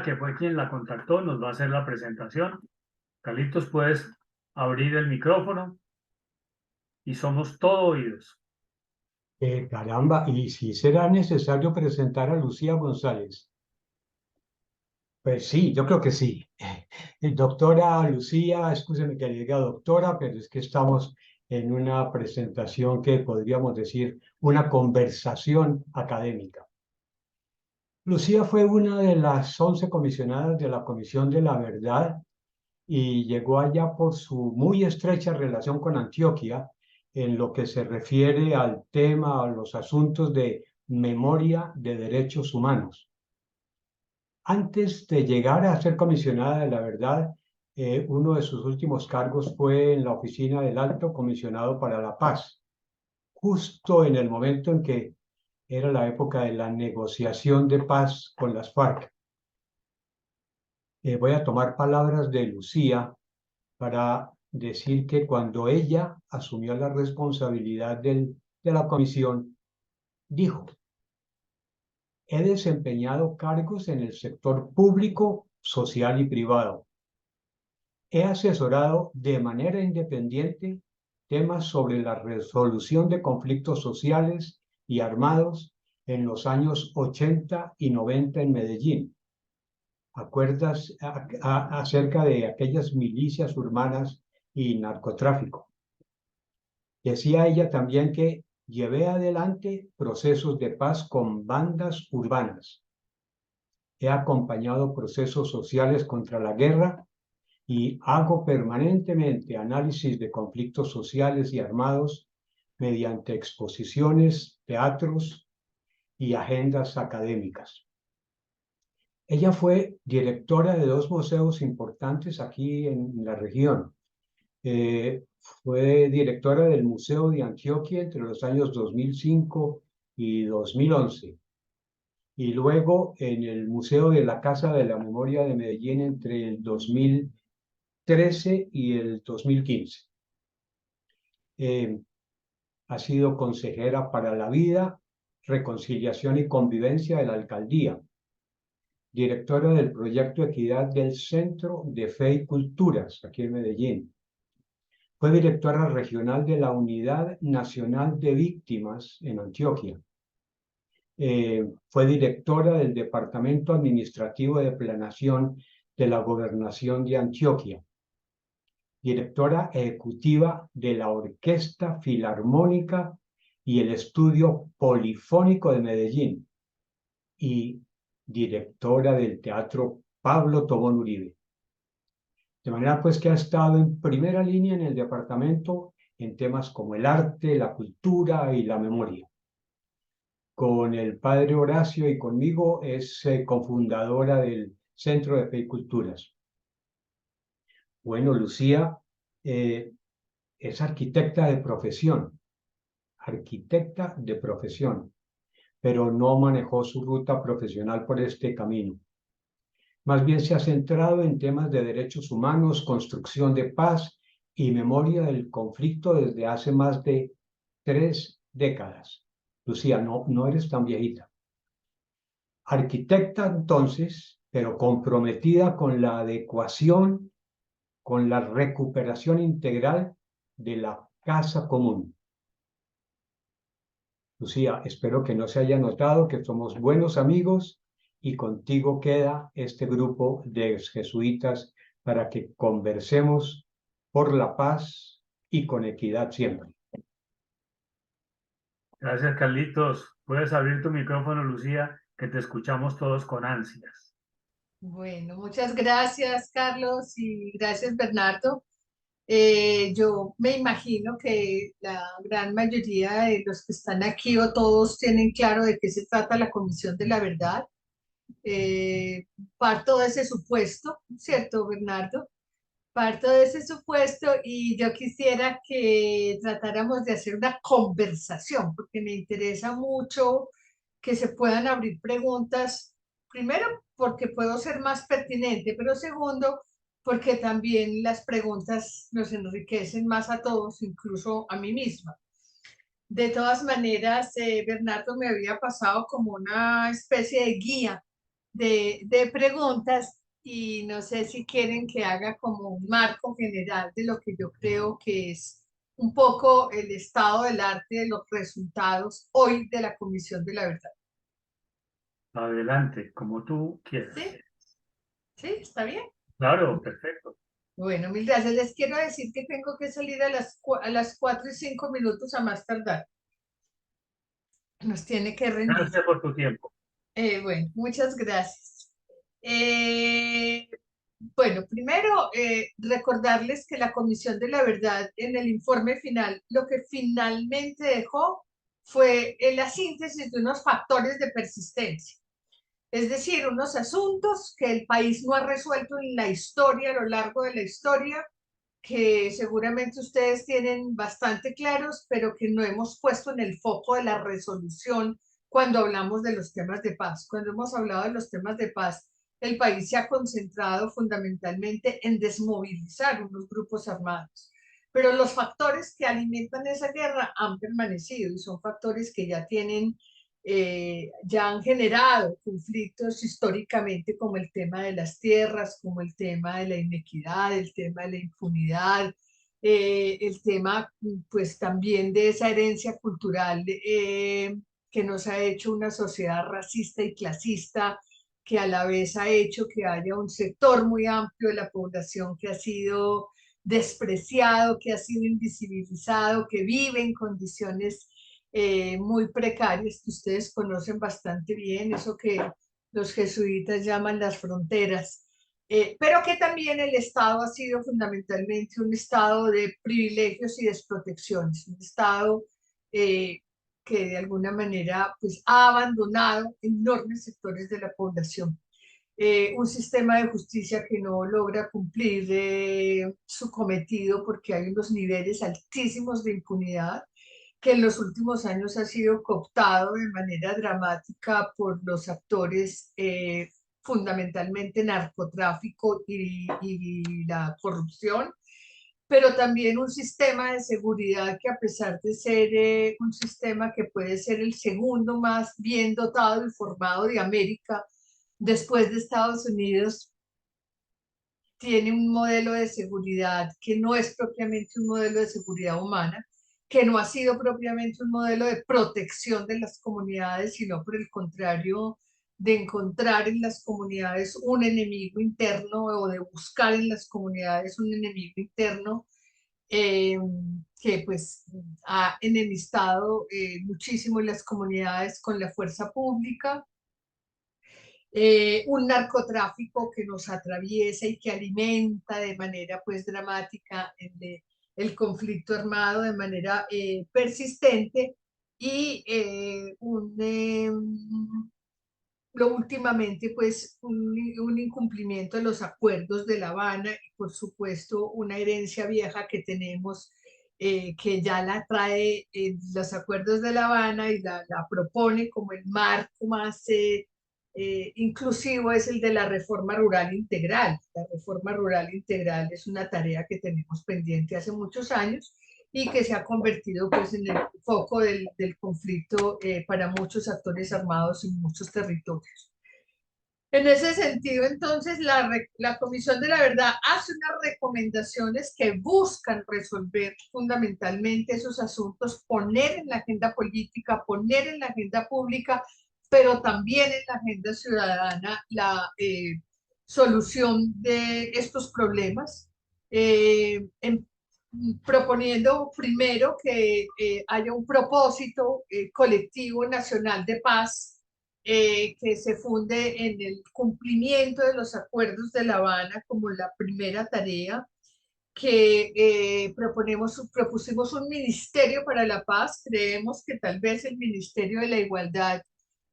que fue quien la contactó, nos va a hacer la presentación. Carlitos, puedes abrir el micrófono y somos todo oídos. Caramba, y si será necesario presentar a Lucía González. Pues sí, yo creo que sí. Doctora Lucía, escúcheme que le diga doctora, pero es que estamos en una presentación que podríamos decir una conversación académica. Lucía fue una de las 11 comisionadas de la Comisión de la Verdad y llegó allá por su muy estrecha relación con Antioquia en lo que se refiere al tema, a los asuntos de memoria de derechos humanos. Antes de llegar a ser comisionada de la verdad, uno de sus últimos cargos fue en la oficina del Alto Comisionado para la Paz, justo en el momento en que era la época de la negociación de paz con las FARC. Voy a tomar palabras de Lucía para decir que cuando ella asumió la responsabilidad de la comisión, dijo: he desempeñado cargos en el sector público, social y privado. He asesorado de manera independiente temas sobre la resolución de conflictos sociales y armados en los años 80 y 90 en Medellín. ¿Acuerdas acerca de aquellas milicias urbanas y narcotráfico? Decía ella también que llevé adelante procesos de paz con bandas urbanas. He acompañado procesos sociales contra la guerra y hago permanentemente análisis de conflictos sociales y armados mediante exposiciones, teatros y agendas académicas. Ella fue directora de 2 museos importantes aquí en la región. Fue directora del Museo de Antioquia entre los años 2005 y 2011. Y luego en el Museo de la Casa de la Memoria de Medellín entre el 2013 y el 2015. Ha sido consejera para la vida, reconciliación y convivencia de la alcaldía, directora del proyecto Equidad del Centro de Fe y Culturas, aquí en Medellín. Fue directora regional de la Unidad Nacional de Víctimas en Antioquia. Fue directora del Departamento Administrativo de Planeación de la Gobernación de Antioquia. Directora ejecutiva de la Orquesta Filarmónica y el Estudio Polifónico de Medellín. Y directora del Teatro Pablo Tobón Uribe. De manera pues que ha estado en primera línea en el departamento en temas como el arte, la cultura y la memoria. Con el padre Horacio y conmigo es cofundadora del Centro de Fe y Culturas. Bueno, Lucía es arquitecta de profesión, pero no manejó su ruta profesional por este camino. Más bien se ha centrado en temas de derechos humanos, construcción de paz y memoria del conflicto desde hace más de 3 décadas. Lucía, no eres tan viejita. Arquitecta entonces, pero comprometida con la adecuación, con la recuperación integral de la casa común. Lucía, espero que no se haya notado que somos buenos amigos y contigo queda este grupo de jesuitas para que conversemos por la paz y con equidad siempre. Gracias, Carlitos. Puedes abrir tu micrófono, Lucía, que te escuchamos todos con ansias. Bueno, muchas gracias, Carlos, y gracias, Bernardo. Yo me imagino que la gran mayoría de los que están aquí o todos tienen claro de qué se trata la Comisión de la Verdad. Parto de ese supuesto, ¿cierto, Bernardo? Parto de ese supuesto y yo quisiera que tratáramos de hacer una conversación, porque me interesa mucho que se puedan abrir preguntas, primero porque puedo ser más pertinente, pero segundo porque también las preguntas nos enriquecen más a todos, incluso a mí misma. De todas maneras, Bernardo me había pasado como una especie de guía de preguntas y no sé si quieren que haga como un marco general de lo que yo creo que es un poco el estado del arte de los resultados hoy de la Comisión de la Verdad. Adelante, como tú quieras. ¿Sí? ¿Sí? ¿Está bien? Claro, perfecto. Bueno, mil gracias. Les quiero decir que tengo que salir a las 4:05 a más tardar. Nos tiene que rendir. Gracias por tu tiempo. Bueno, muchas gracias. Bueno, primero recordarles que la Comisión de la Verdad en el informe final lo que finalmente dejó fue la síntesis de unos factores de persistencia, es decir, unos asuntos que el país no ha resuelto en la historia, a lo largo de la historia, que seguramente ustedes tienen bastante claros, pero que no hemos puesto en el foco de la resolución cuando hablamos de los temas de paz. Cuando hemos hablado de los temas de paz, el país se ha concentrado fundamentalmente en desmovilizar unos grupos armados. Pero los factores que alimentan esa guerra han permanecido y son factores que ya han generado conflictos históricamente, como el tema de las tierras, como el tema de la inequidad, el tema de la impunidad, el tema pues también de esa herencia cultural que nos ha hecho una sociedad racista y clasista, que a la vez ha hecho que haya un sector muy amplio de la población que ha sido despreciado, que ha sido invisibilizado, que vive en condiciones muy precarias que ustedes conocen bastante bien, eso que los jesuitas llaman las fronteras, pero que también el Estado ha sido fundamentalmente un Estado de privilegios y desprotecciones, un Estado que de alguna manera pues, ha abandonado enormes sectores de la población. Un sistema de justicia que no logra cumplir su cometido porque hay unos niveles altísimos de impunidad que en los últimos años ha sido cooptado de manera dramática por los actores, fundamentalmente narcotráfico y la corrupción, pero también un sistema de seguridad que a pesar de ser un sistema que puede ser el segundo más bien dotado y formado de América, después de Estados Unidos, tiene un modelo de seguridad que no es propiamente un modelo de seguridad humana, que no ha sido propiamente un modelo de protección de las comunidades, sino por el contrario, de encontrar en las comunidades un enemigo interno o de buscar en las comunidades un enemigo interno eh, que pues ha enemistado muchísimo en las comunidades con la fuerza pública, un narcotráfico que nos atraviesa y que alimenta de manera pues dramática el conflicto armado de manera persistente y lo últimamente pues un incumplimiento de los acuerdos de La Habana y por supuesto una herencia vieja que tenemos que ya la trae los acuerdos de La Habana y la propone como el marco más inclusivo es el de la reforma rural integral. La reforma rural integral es una tarea que tenemos pendiente hace muchos años y que se ha convertido pues en el foco del conflicto para muchos actores armados en muchos territorios. En ese sentido, entonces, la Comisión de la Verdad hace unas recomendaciones que buscan resolver fundamentalmente esos asuntos, poner en la agenda política, poner en la agenda pública, pero también en la agenda ciudadana la solución de estos problemas, proponiendo primero que haya un propósito colectivo nacional de paz que se funde en el cumplimiento de los acuerdos de La Habana como la primera tarea, que propusimos un ministerio para la paz. Creemos que tal vez el Ministerio de la Igualdad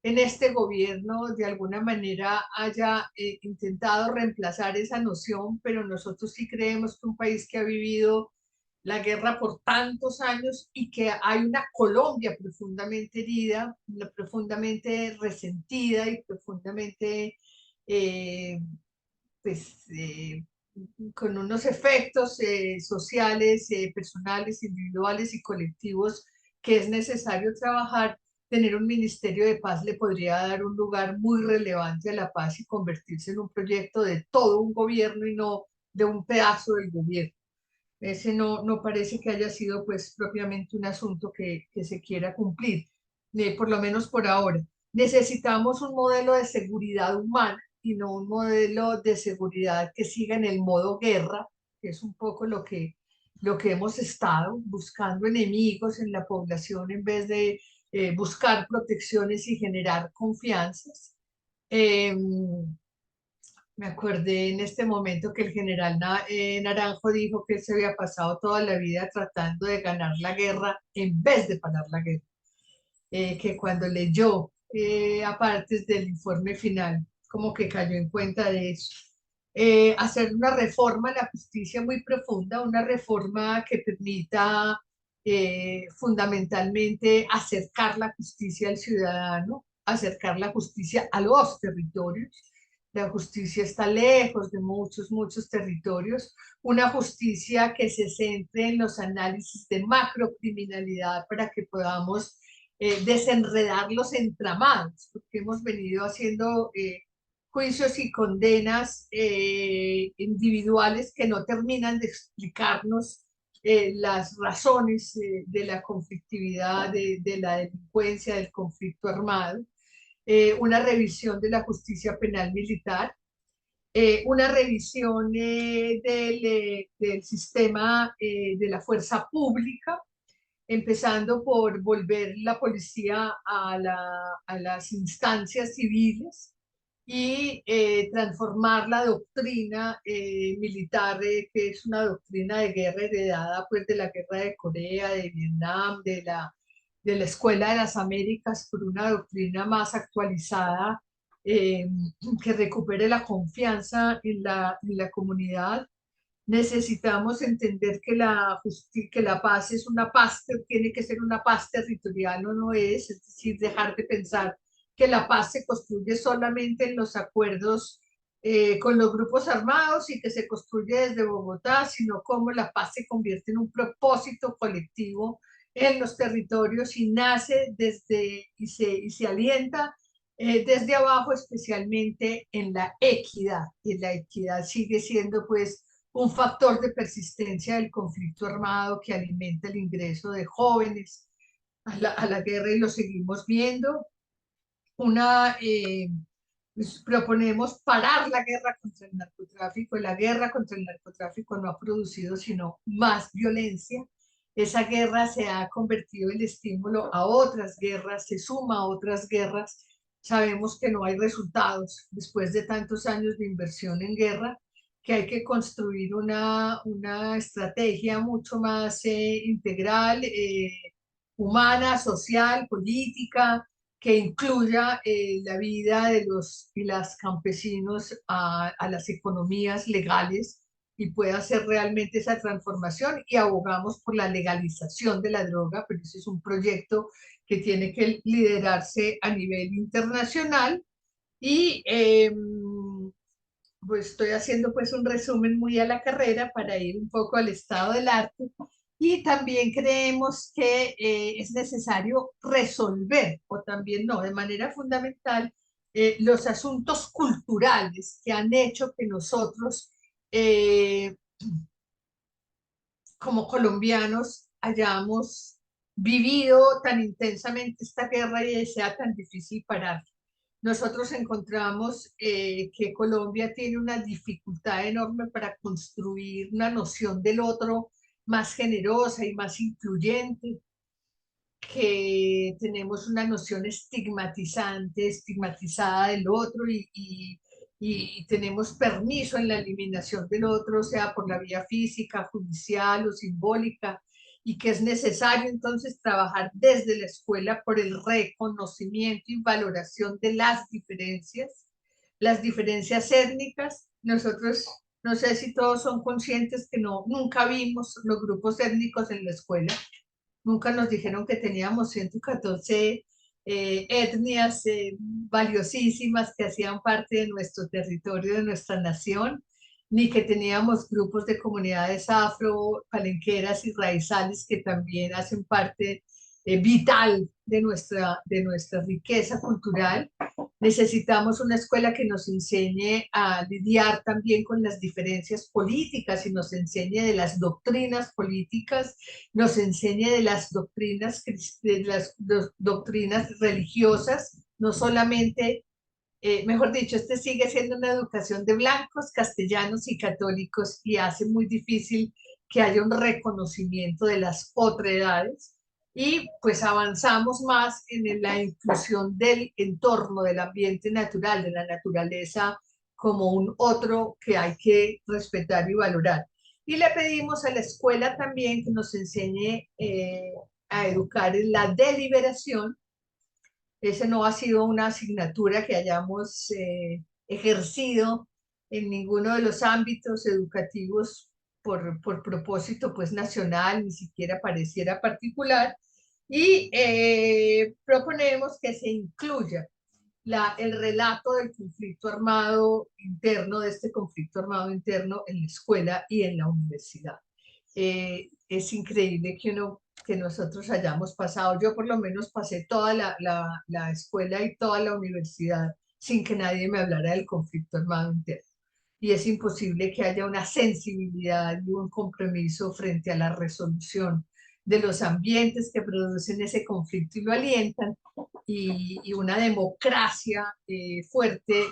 en este gobierno de alguna manera haya intentado reemplazar esa noción, pero nosotros sí creemos que un país que ha vivido la guerra por tantos años y que hay una Colombia profundamente herida, profundamente resentida y profundamente eh, pues, con unos efectos sociales, personales, individuales y colectivos que es necesario trabajar. tener un ministerio de paz le podría dar un lugar muy relevante a la paz y convertirse en un proyecto de todo un gobierno y no de un pedazo del gobierno. Ese no parece que haya sido pues propiamente un asunto que se quiera cumplir, por lo menos por ahora. Necesitamos un modelo de seguridad humana y no un modelo de seguridad que siga en el modo guerra, que es un poco lo que hemos estado buscando enemigos en la población en vez de buscar protecciones y generar confianzas. Me acordé en este momento que el general Naranjo dijo que él se había pasado toda la vida tratando de ganar la guerra en vez de parar la guerra. Que cuando leyó aparte del informe final, como que cayó en cuenta de eso. Hacer una reforma a la justicia muy profunda, una reforma que permita fundamentalmente acercar la justicia al ciudadano, acercar la justicia a los territorios. La justicia está lejos de muchos territorios. Una justicia que se centre en los análisis de macrocriminalidad para que podamos desenredar los entramados, porque hemos venido haciendo juicios y condenas individuales que no terminan de explicarnos las razones de la conflictividad, de la delincuencia, del conflicto armado. Una revisión de la justicia penal militar, una revisión del sistema de la fuerza pública, empezando por volver la policía a las instancias civiles y transformar la doctrina militar, que es una doctrina de guerra heredada pues, de la guerra de Corea, de Vietnam, de la Escuela de las Américas, por una doctrina más actualizada que recupere la confianza en la comunidad. Necesitamos entender que la paz es una paz, tiene que ser una paz territorial, no es decir, dejar de pensar que la paz se construye solamente en los acuerdos con los grupos armados y que se construye desde Bogotá, sino cómo la paz se convierte en un propósito colectivo en los territorios y nace y se alienta desde abajo, especialmente en la equidad. Y la equidad sigue siendo pues un factor de persistencia del conflicto armado que alimenta el ingreso de jóvenes a la guerra y lo seguimos viendo. Proponemos parar la guerra contra el narcotráfico. La guerra contra el narcotráfico no ha producido sino más violencia. Esa guerra se ha convertido en el estímulo a otras guerras, se suma a otras guerras. Sabemos que no hay resultados después de tantos años de inversión en guerra, que hay que construir una estrategia mucho más integral, humana, social, política, que incluya la vida de los y las campesinos a las economías legales y pueda hacer realmente esa transformación, y abogamos por la legalización de la droga, pero ese es un proyecto que tiene que liderarse a nivel internacional. Y pues estoy haciendo pues un resumen muy a la carrera para ir un poco al estado del arte. Y también creemos que es necesario resolver, o también no, de manera fundamental, los asuntos culturales que han hecho que nosotros, como colombianos, hayamos vivido tan intensamente esta guerra y sea tan difícil parar. Nosotros encontramos que Colombia tiene una dificultad enorme para construir una noción del otro más generosa y más incluyente, que tenemos una noción estigmatizada del otro y tenemos permiso en la eliminación del otro, sea por la vía física, judicial o simbólica, y que es necesario entonces trabajar desde la escuela por el reconocimiento y valoración de las diferencias étnicas. Nosotros, no sé si todos son conscientes que nunca vimos los grupos étnicos en la escuela. Nunca nos dijeron que teníamos 114 etnias valiosísimas que hacían parte de nuestro territorio, de nuestra nación, ni que teníamos grupos de comunidades afro, palenqueras y raizales que también hacen parte vital de nuestra riqueza cultural. Necesitamos una escuela que nos enseñe a lidiar también con las diferencias políticas y nos enseñe de las doctrinas políticas, nos enseñe de las doctrinas religiosas, no solamente, mejor dicho, este sigue siendo una educación de blancos, castellanos y católicos y hace muy difícil que haya un reconocimiento de las otredades y pues avanzamos más en la inclusión del entorno, del ambiente natural, de la naturaleza como un otro que hay que respetar y valorar. Y le pedimos a la escuela también que nos enseñe a educar en la deliberación. Ese no ha sido una asignatura que hayamos ejercido en ninguno de los ámbitos educativos por propósito pues nacional, ni siquiera pareciera particular, y proponemos que se incluya el relato del conflicto armado interno, de este conflicto armado interno en la escuela y en la universidad. Es increíble que nosotros hayamos pasado, yo por lo menos pasé toda la escuela y toda la universidad sin que nadie me hablara del conflicto armado interno. Y es imposible que haya una sensibilidad y un compromiso frente a la resolución de los ambientes que producen ese conflicto y lo alientan, y una democracia fuerte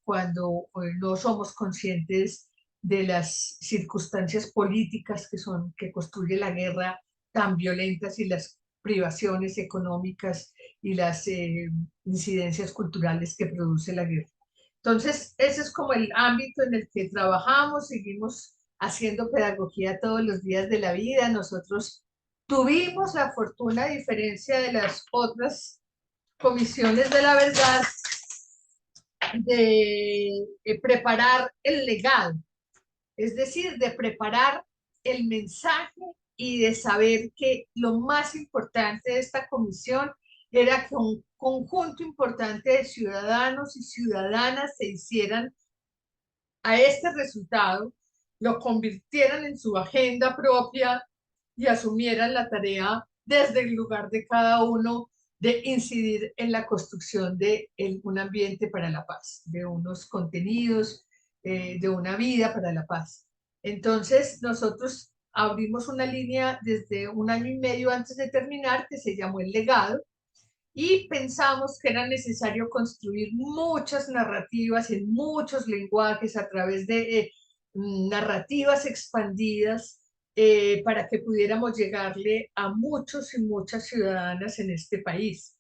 cuando no somos conscientes de las circunstancias políticas que construye la guerra tan violentas y las privaciones económicas y las incidencias culturales que produce la guerra. Entonces, ese es como el ámbito en el que trabajamos, seguimos haciendo pedagogía todos los días de la vida. Nosotros tuvimos la fortuna, a diferencia de las otras comisiones de la verdad, de preparar el legado, es decir, de preparar el mensaje y de saber que lo más importante de esta comisión era que un conjunto importante de ciudadanos y ciudadanas se hicieran a este resultado, lo convirtieran en su agenda propia y asumieran la tarea desde el lugar de cada uno de incidir en la construcción de un ambiente para la paz, de unos contenidos, de una vida para la paz. Entonces, nosotros abrimos una línea desde 1 año y medio antes de terminar que se llamó El Legado, y pensamos que era necesario construir muchas narrativas en muchos lenguajes a través de narrativas expandidas para que pudiéramos llegarle a muchos y muchas ciudadanas en este país.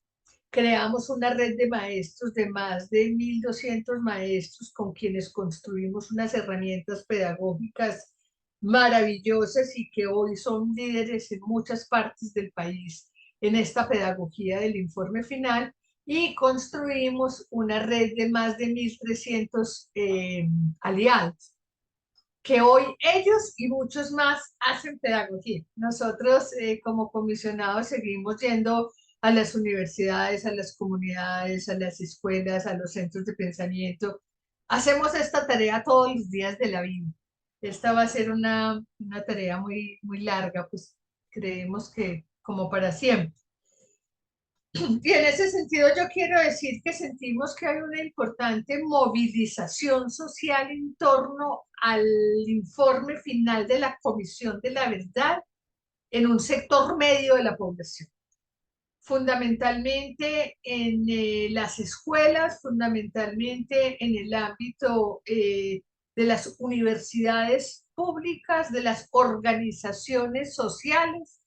Creamos una red de maestros, de más de 1.200 maestros con quienes construimos unas herramientas pedagógicas maravillosas y que hoy son líderes en muchas partes del país en esta pedagogía del informe final, y construimos una red de más de 1.300 aliados, que hoy ellos y muchos más hacen pedagogía. Nosotros como comisionados seguimos yendo a las universidades, a las comunidades, a las escuelas, a los centros de pensamiento. Hacemos esta tarea todos los días de la vida. Esta va a ser una tarea muy, muy larga, pues creemos que como para siempre. Y en ese sentido yo quiero decir que sentimos que hay una importante movilización social en torno al informe final de la Comisión de la Verdad en un sector medio de la población, fundamentalmente en las escuelas, fundamentalmente en el ámbito de las universidades públicas, de las organizaciones sociales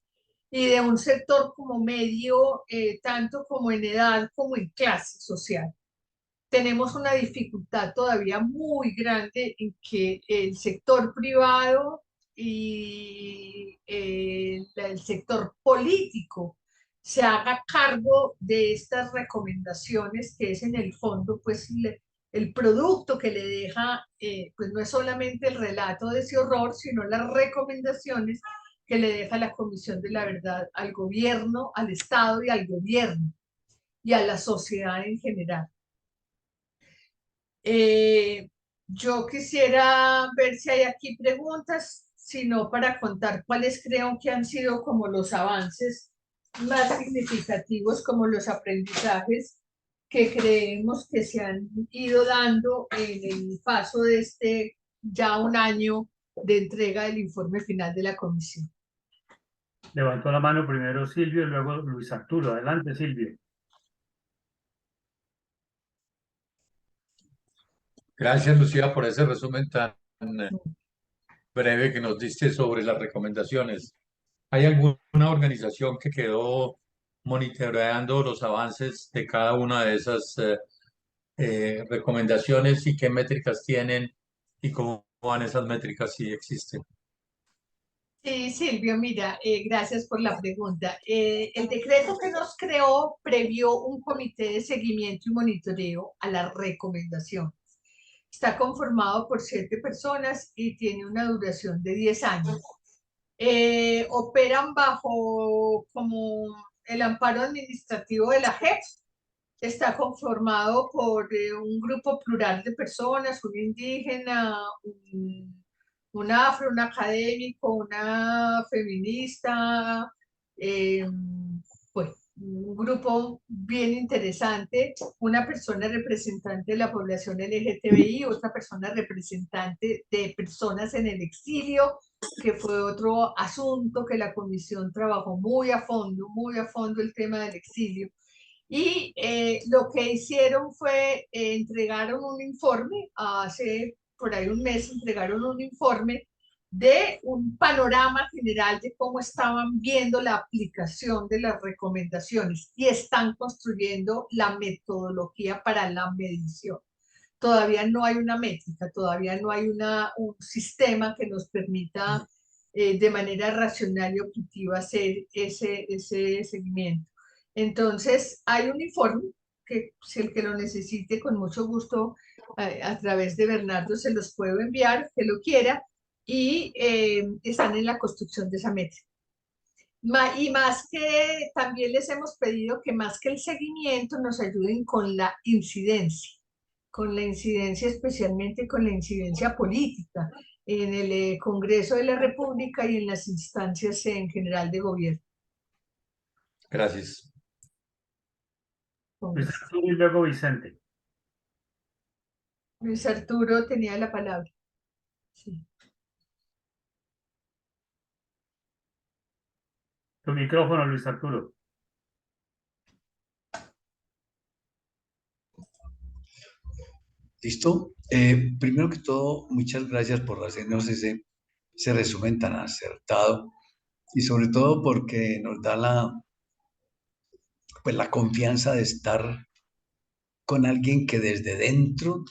y de un sector como medio, tanto como en edad como en clase social. Tenemos una dificultad todavía muy grande en que el sector privado y el sector político se haga cargo de estas recomendaciones, que es en el fondo pues el producto que le deja, pues no es solamente el relato de ese horror, sino las recomendaciones que le deja la Comisión de la Verdad al gobierno, al Estado y al gobierno y a la sociedad en general. Yo quisiera ver si hay aquí preguntas, sino para contar cuáles creo que han sido como los avances más significativos como los aprendizajes que creemos que se han ido dando en el paso de este ya un año de entrega del informe final de la comisión. Levantó la mano primero Silvio y luego Luis Arturo. Adelante, Silvio. Gracias, Lucía, por ese resumen tan breve que nos diste sobre las recomendaciones. ¿Hay alguna organización que quedó monitoreando los avances de cada una de esas recomendaciones y qué métricas tienen y cómo van esas métricas si existen? Sí, Silvio, mira, gracias por la pregunta. El decreto que nos creó previó un comité de seguimiento y monitoreo a la recomendación. Está conformado por 7 personas y tiene una duración de 10 años. Operan bajo como el amparo administrativo de la JEP. Está conformado por un grupo plural de personas, un indígena, un afro, un académico, una feminista, pues un grupo bien interesante, una persona representante de la población LGTBI, otra persona representante de personas en el exilio, que fue otro asunto que la comisión trabajó muy a fondo el tema del exilio. Y lo que hicieron fue entregaron un informe, hace por ahí un mes entregaron un informe de un panorama general de cómo estaban viendo la aplicación de las recomendaciones y están construyendo la metodología para la medición. Todavía no hay una métrica, todavía no hay un sistema que nos permita de manera racional y objetiva hacer ese seguimiento. Entonces, hay un informe que si el que lo necesite, con mucho gusto, a través de Bernardo se los puedo enviar, que lo quiera, y están en la construcción de esa métrica. Y más que también les hemos pedido que más que el seguimiento nos ayuden con la incidencia especialmente con la incidencia política en el Congreso de la República y en las instancias en general de gobierno. Gracias. Luis Arturo y luego Vicente. Luis Arturo tenía la palabra. Sí. Tu micrófono, Luis Arturo. ¿Listo? Primero que todo, muchas gracias por hacernos ese resumen tan acertado y sobre todo porque nos da la confianza de estar con alguien que desde dentro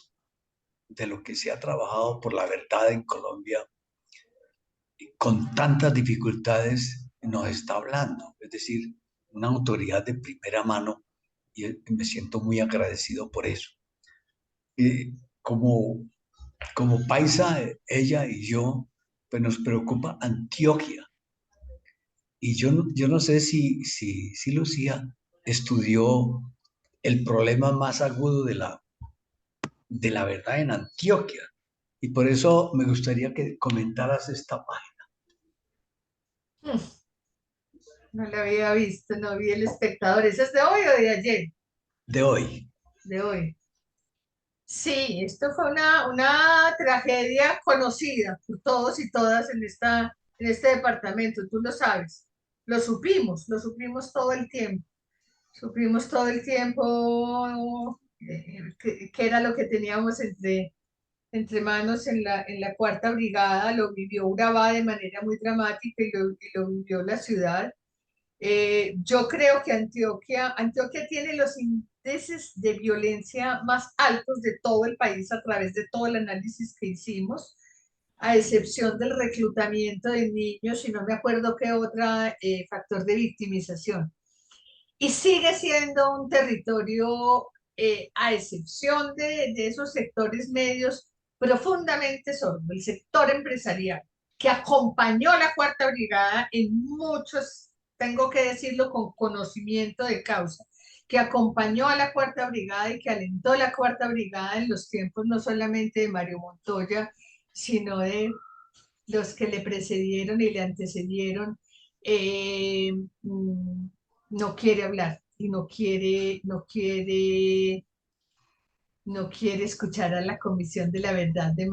de lo que se ha trabajado por la verdad en Colombia, con tantas dificultades, nos está hablando. Es decir, una autoridad de primera mano y me siento muy agradecido por eso. Como paisa, ella y yo, pues nos preocupa Antioquia. Y yo no sé si Lucía estudió el problema más agudo de la verdad en Antioquia. Y por eso me gustaría que comentaras esta página. No la había visto, no vi El Espectador. ¿Eso es de hoy o de ayer? De hoy. De hoy. Sí, esto fue una tragedia conocida por todos y todas en este departamento, tú lo sabes. Lo supimos todo el tiempo. Supimos todo el tiempo que era lo que teníamos entre manos en la cuarta brigada. Lo vivió Urabá de manera muy dramática y lo vivió la ciudad. Yo creo que Antioquia tiene los índices de violencia más altos de todo el país a través de todo el análisis que hicimos, a excepción del reclutamiento de niños y no me acuerdo qué otro factor de victimización. Y sigue siendo un territorio, a excepción de esos sectores medios, profundamente sordo, el sector empresarial, que acompañó a la Cuarta Brigada en muchos, tengo que decirlo con conocimiento de causa, que acompañó a la Cuarta Brigada y que alentó a la Cuarta Brigada en los tiempos no solamente de Mario Montoya, sino de los que le precedieron y le antecedieron. no quiere hablar y no quiere escuchar a la Comisión de la Verdad de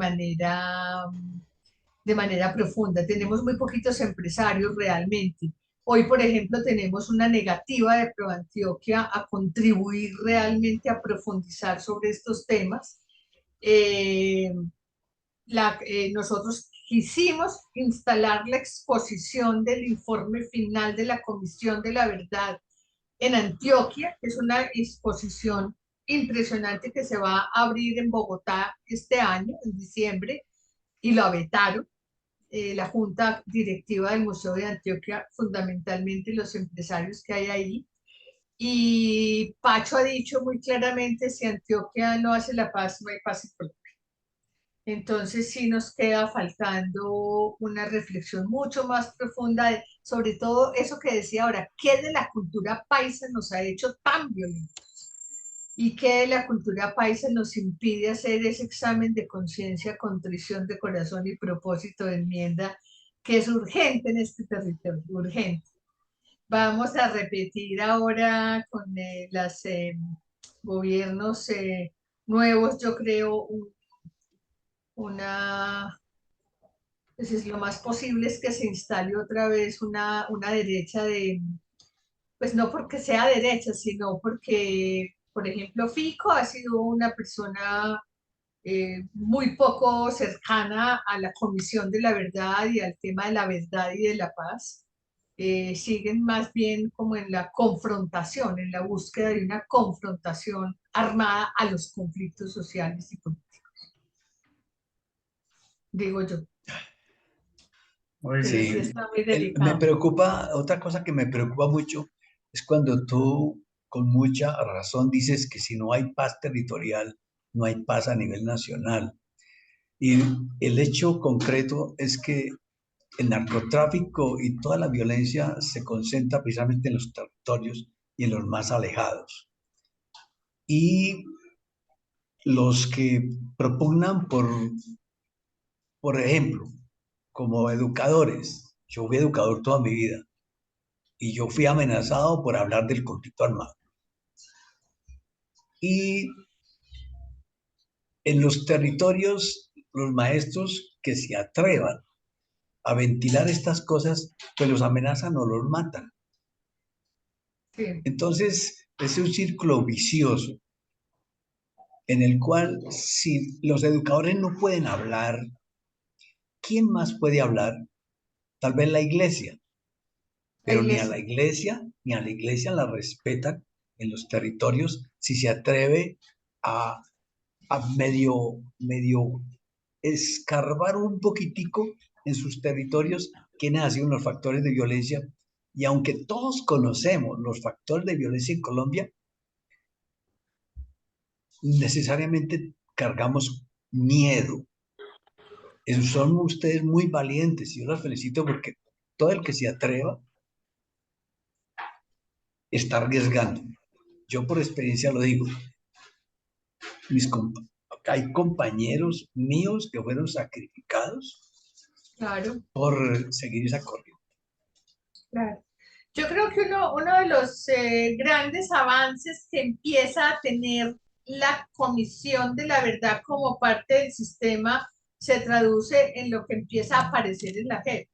manera profunda. Tenemos muy poquitos empresarios realmente. Hoy, por ejemplo, tenemos una negativa de ProAntioquia a contribuir realmente a profundizar sobre estos temas. Nosotros quisimos instalar la exposición del informe final de la Comisión de la Verdad en Antioquia, que es una exposición impresionante que se va a abrir en Bogotá este año, en diciembre, y lo vetaron. La junta directiva del Museo de Antioquia, fundamentalmente los empresarios que hay ahí. Y Pacho ha dicho muy claramente, si Antioquia no hace la paz, no hay paz en Colombia. Entonces sí nos queda faltando una reflexión mucho más profunda sobre todo eso que decía ahora, ¿qué de la cultura paisa nos ha hecho tan violentos? ¿Y qué de la cultura paisa nos impide hacer ese examen de conciencia, contrición de corazón y propósito de enmienda que es urgente en este territorio, urgente? Vamos a repetir ahora con los gobiernos nuevos, yo creo, pues lo más posible es que se instale otra vez una derecha pues no porque sea derecha, sino porque, por ejemplo, Fico ha sido una persona muy poco cercana a la Comisión de la Verdad y al tema de la verdad y de la paz. Siguen más bien como en la confrontación, en la búsqueda de una confrontación armada a los conflictos sociales y políticos, digo yo. Muy Pero bien. sí Sí, está muy me delicado. preocupa, otra cosa que me preocupa mucho es cuando tú con mucha razón dices que si no hay paz territorial, no hay paz a nivel nacional. Y el hecho concreto es que el narcotráfico y toda la violencia se concentra precisamente en los territorios y en los más alejados. Y los que propugnan por ejemplo, como educadores, yo fui educador toda mi vida y yo fui amenazado por hablar del conflicto armado. Y en los territorios, los maestros que se atrevan a ventilar estas cosas, pues los amenazan o los matan. Sí. Entonces, es un círculo vicioso en el cual si los educadores no pueden hablar, ¿quién más puede hablar? Tal vez la iglesia, La pero ni a la iglesia. iglesia, ni a la iglesia la respetan en los territorios si se atreve a, medio escarbar un poquitico en sus territorios quiénes han sido los factores de violencia. Y aunque todos conocemos los factores de violencia en Colombia, necesariamente cargamos miedo. Son ustedes muy valientes y yo los felicito porque todo el que se atreva está arriesgando. Yo por experiencia lo digo. Hay compañeros míos que fueron sacrificados Claro, por seguir esa corriente. claro. Yo creo que uno de los grandes avances que empieza a tener la Comisión de la Verdad como parte del sistema se traduce en lo que empieza a aparecer en la JEP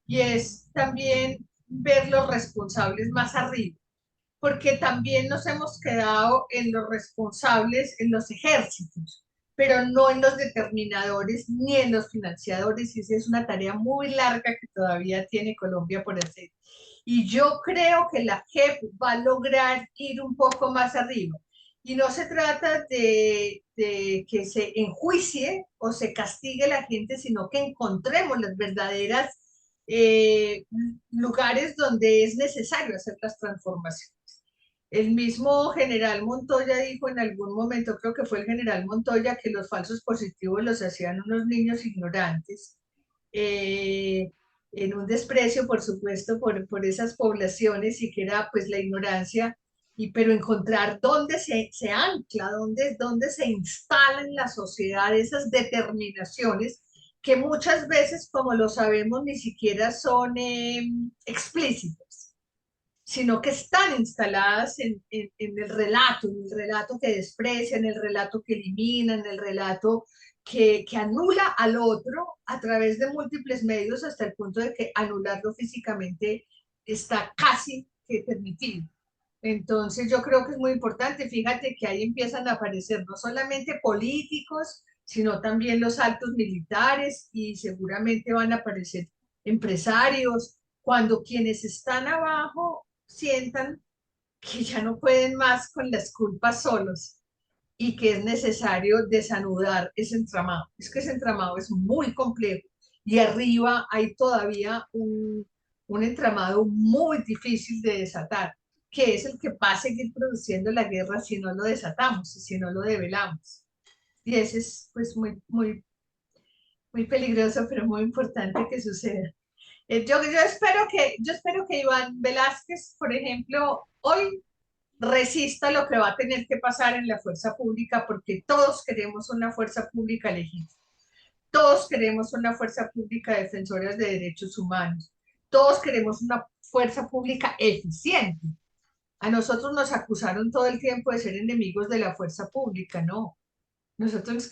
y es también ver los responsables más arriba, porque también nos hemos quedado en los responsables en los ejércitos, pero no en los determinadores ni en los financiadores, y esa es una tarea muy larga que todavía tiene Colombia por hacer. Y yo creo que la JEP va a lograr ir un poco más arriba. Y no se trata de que se enjuicie o se castigue a la gente, sino que encontremos las verdaderas lugares donde es necesario hacer las transformaciones. El mismo general Montoya dijo en algún momento, creo que fue el general Montoya, que los falsos positivos los hacían unos niños ignorantes, eh, en un desprecio, por supuesto, por esas poblaciones y que era pues la ignorancia, pero encontrar dónde se ancla, dónde se instala en la sociedad esas determinaciones que muchas veces, como lo sabemos, ni siquiera son explícitas, sino que están instaladas en el relato que desprecia, en el relato que elimina, en el relato que anula al otro a través de múltiples medios hasta el punto de que anularlo físicamente está casi que permitido. Entonces yo creo que es muy importante, fíjate que ahí empiezan a aparecer no solamente políticos, sino también los altos militares y seguramente van a aparecer empresarios, cuando quienes están abajo sientan que ya no pueden más con las culpas solos y que es necesario desanudar ese entramado. Es que ese entramado es muy complejo y arriba hay todavía un entramado muy difícil de desatar, que es el que va a seguir produciendo la guerra si no lo desatamos y si no lo develamos. Y ese es pues muy peligroso, pero muy importante que suceda. Yo espero que Iván Velázquez, por ejemplo, hoy resista lo que va a tener que pasar en la fuerza pública, porque todos queremos una fuerza pública legítima, todos queremos una fuerza pública defensora de derechos humanos, todos queremos una fuerza pública eficiente. A nosotros nos acusaron todo el tiempo de ser enemigos de la fuerza pública, no. Nosotros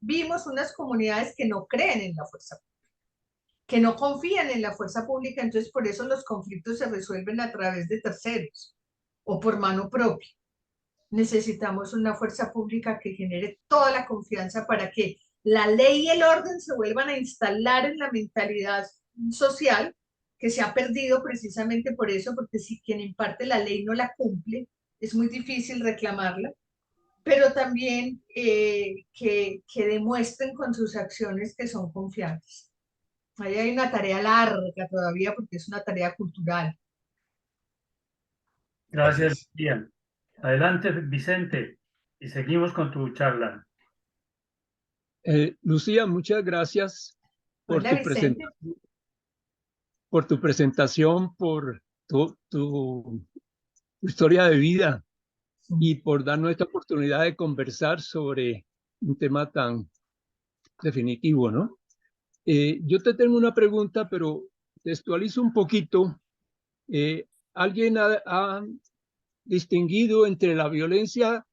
vimos unas comunidades que no creen en la fuerza pública, que no confían en la fuerza pública, entonces por eso los conflictos se resuelven a través de terceros o por mano propia. Necesitamos una fuerza pública que genere toda la confianza para que la ley y el orden se vuelvan a instalar en la mentalidad social, que se ha perdido precisamente por eso, porque si quien imparte la ley no la cumple, es muy difícil reclamarla, pero también que demuestren con sus acciones que son confiables. Ahí hay una tarea larga todavía porque es una tarea cultural. Gracias, Lucía. Adelante, Vicente, y seguimos con tu charla. Lucía, muchas gracias por Hola, Vicente. por tu presentación, por tu historia de vida y por darnos esta oportunidad de conversar sobre un tema tan definitivo, ¿no? Yo te tengo una pregunta, pero textualizo un poquito. ¿Alguien ha distinguido entre la violencia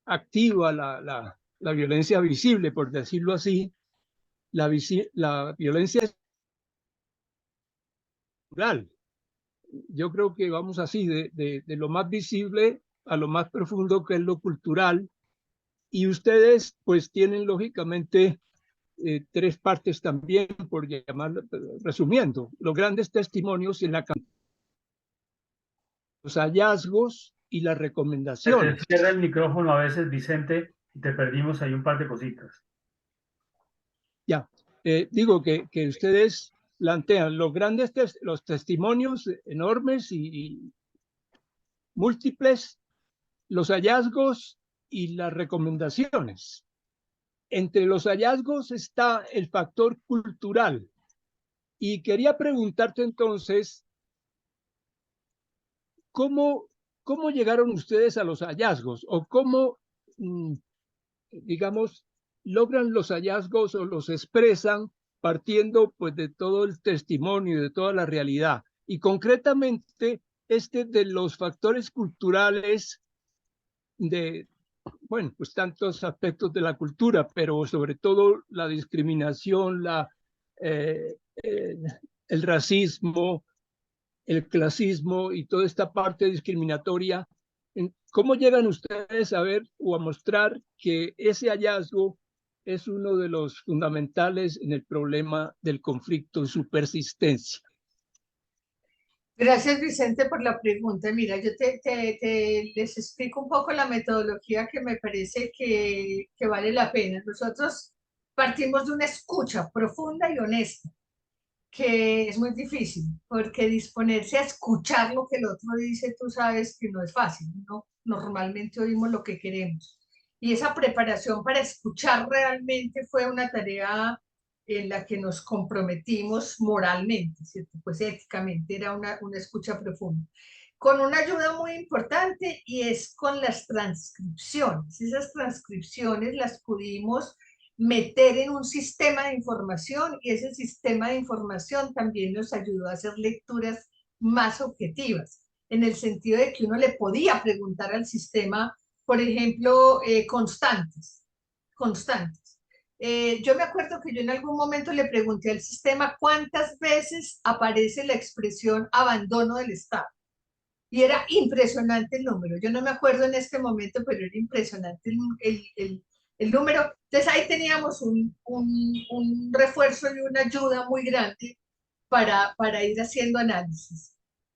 activa, la violencia visible, por decirlo así, la violencia estructural? Yo creo que vamos así, de lo más visible a lo más profundo, que es lo cultural, y ustedes pues tienen lógicamente tres partes también, por llamarlo, resumiendo, los grandes testimonios en los hallazgos y las Se te recomendaciones. cierra el micrófono a veces, Vicente, y te perdimos ahí un par de cositas. Ya, digo que ustedes plantean los grandes los testimonios enormes y múltiples, los hallazgos y las recomendaciones. Entre los hallazgos está el factor cultural. Y quería preguntarte entonces, ¿cómo llegaron ustedes a los hallazgos? ¿O cómo, digamos, logran los hallazgos o los expresan partiendo pues de todo el testimonio, de toda la realidad? Y concretamente, de los factores culturales de, bueno, pues tantos aspectos de la cultura, pero sobre todo la discriminación, eh, eh, el racismo, el clasismo y toda esta parte discriminatoria. ¿Cómo llegan ustedes a ver o a mostrar que ese hallazgo es uno de los fundamentales en el problema del conflicto y su persistencia? Gracias, Vicente, por la pregunta. Mira, yo les explico un poco la metodología que me parece que vale la pena. Nosotros partimos de una escucha profunda y honesta, que es muy difícil, porque disponerse a escuchar lo que el otro dice, tú sabes que no es fácil, ¿no? Normalmente oímos lo que queremos. Y esa preparación para escuchar realmente fue una tarea en la que nos comprometimos moralmente, ¿cierto? Pues éticamente era una escucha profunda. Con una ayuda muy importante y es con las transcripciones. Esas transcripciones las pudimos meter en un sistema de información, y ese sistema de información también nos ayudó a hacer lecturas más objetivas, en el sentido de que uno le podía preguntar al sistema, por ejemplo, constantes. Yo me acuerdo que yo en algún momento le pregunté al sistema cuántas veces aparece la expresión abandono del Estado. Y era impresionante el número. Yo no me acuerdo en este momento, pero era impresionante el número. Entonces ahí teníamos un refuerzo y una ayuda muy grande para ir haciendo análisis.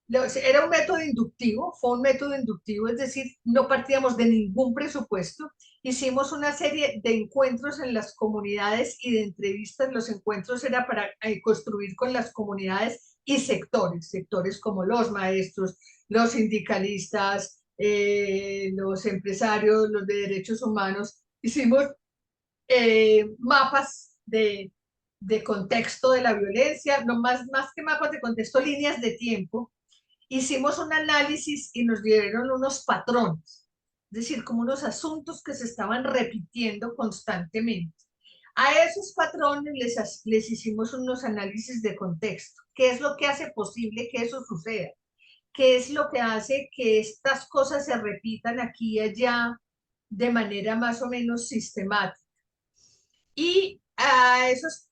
Era un método inductivo, fue un método inductivo, es decir, no partíamos de ningún presupuesto. Hicimos una serie de encuentros en las comunidades y de entrevistas. Los encuentros era para construir con las comunidades y sectores como los maestros, los sindicalistas, los empresarios, los de derechos humanos. Hicimos mapas de contexto de la violencia, no más que mapas de contexto, líneas de tiempo. Hicimos un análisis y nos dieron unos patrones, es decir, como unos asuntos que se estaban repitiendo constantemente. A esos patrones les hicimos unos análisis de contexto. ¿Qué es lo que hace posible que eso suceda? ¿Qué es lo que hace que estas cosas se repitan aquí y allá de manera más o menos sistemática? Y a esos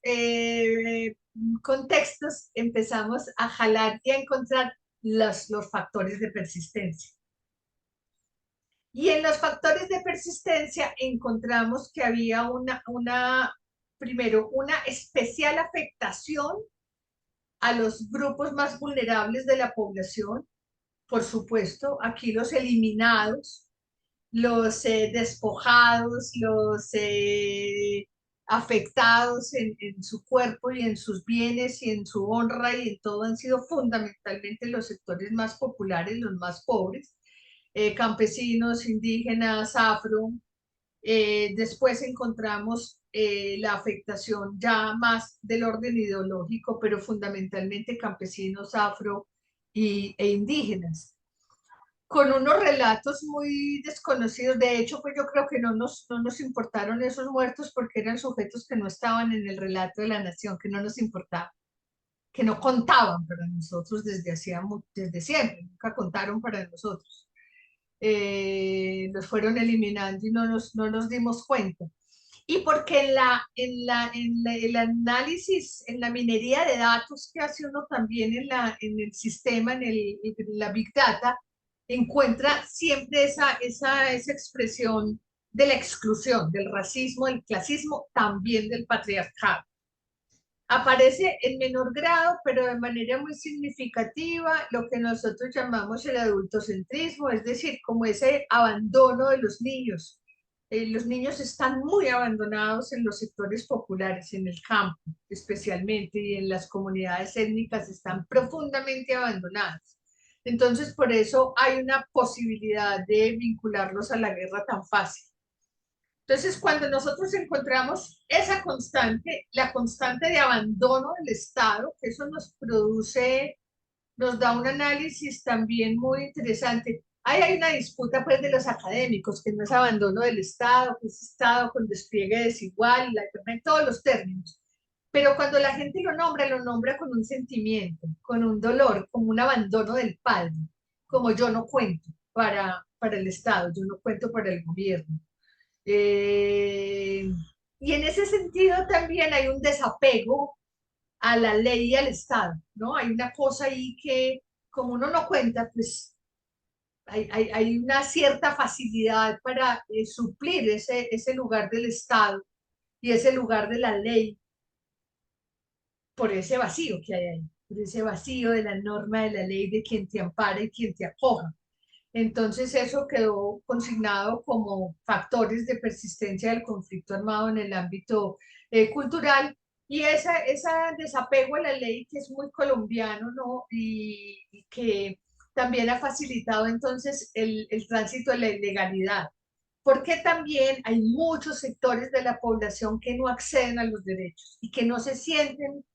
contextos empezamos a jalar y a encontrar los factores de persistencia. Y en los factores de persistencia encontramos que había primero, una especial afectación a los grupos más vulnerables de la población. Por supuesto, aquí los eliminados, los despojados, los afectados en su cuerpo y en sus bienes y en su honra y en todo, han sido fundamentalmente los sectores más populares, los más pobres, campesinos, indígenas, afro. Después encontramos la afectación ya más del orden ideológico, pero fundamentalmente campesinos, afro e indígenas, con unos relatos muy desconocidos. De hecho, pues yo creo que no nos importaron esos muertos porque eran sujetos que no estaban en el relato de la nación, que no nos importaban, que no contaban para nosotros desde siempre, nunca contaron para nosotros. Los fueron eliminando y no nos dimos cuenta. Y porque el análisis, en la minería de datos que hace uno también en el sistema, en la Big Data, encuentra siempre esa expresión de la exclusión, del racismo, del clasismo, también del patriarcado. Aparece en menor grado, pero de manera muy significativa, lo que nosotros llamamos el adultocentrismo, es decir, como ese abandono de los niños. Los niños están muy abandonados en los sectores populares, en el campo especialmente, y en las comunidades étnicas están profundamente abandonadas. Entonces, por eso hay una posibilidad de vincularlos a la guerra tan fácil. Entonces, cuando nosotros encontramos esa constante, la constante de abandono del Estado, que eso nos produce, nos da un análisis también muy interesante. Ahí hay una disputa pues de los académicos, que no es abandono del Estado, que es Estado con despliegue desigual, en todos los términos. Pero cuando la gente lo nombra con un sentimiento, con un dolor, como un abandono del padre, como yo no cuento para el Estado, yo no cuento para el gobierno. Y en ese sentido también hay un desapego a la ley y al Estado, ¿no? Hay una cosa ahí que, como uno no cuenta, pues hay una cierta facilidad para suplir ese lugar del Estado y ese lugar de la ley por ese vacío que hay ahí, por ese vacío de la norma de la ley de quien te ampara y quien te acoja. Entonces eso quedó consignado como factores de persistencia del conflicto armado en el ámbito cultural, y ese desapego a la ley que es muy colombiano, ¿no? Y que también ha facilitado entonces el tránsito de la ilegalidad, porque también hay muchos sectores de la población que no acceden a los derechos y que no se sienten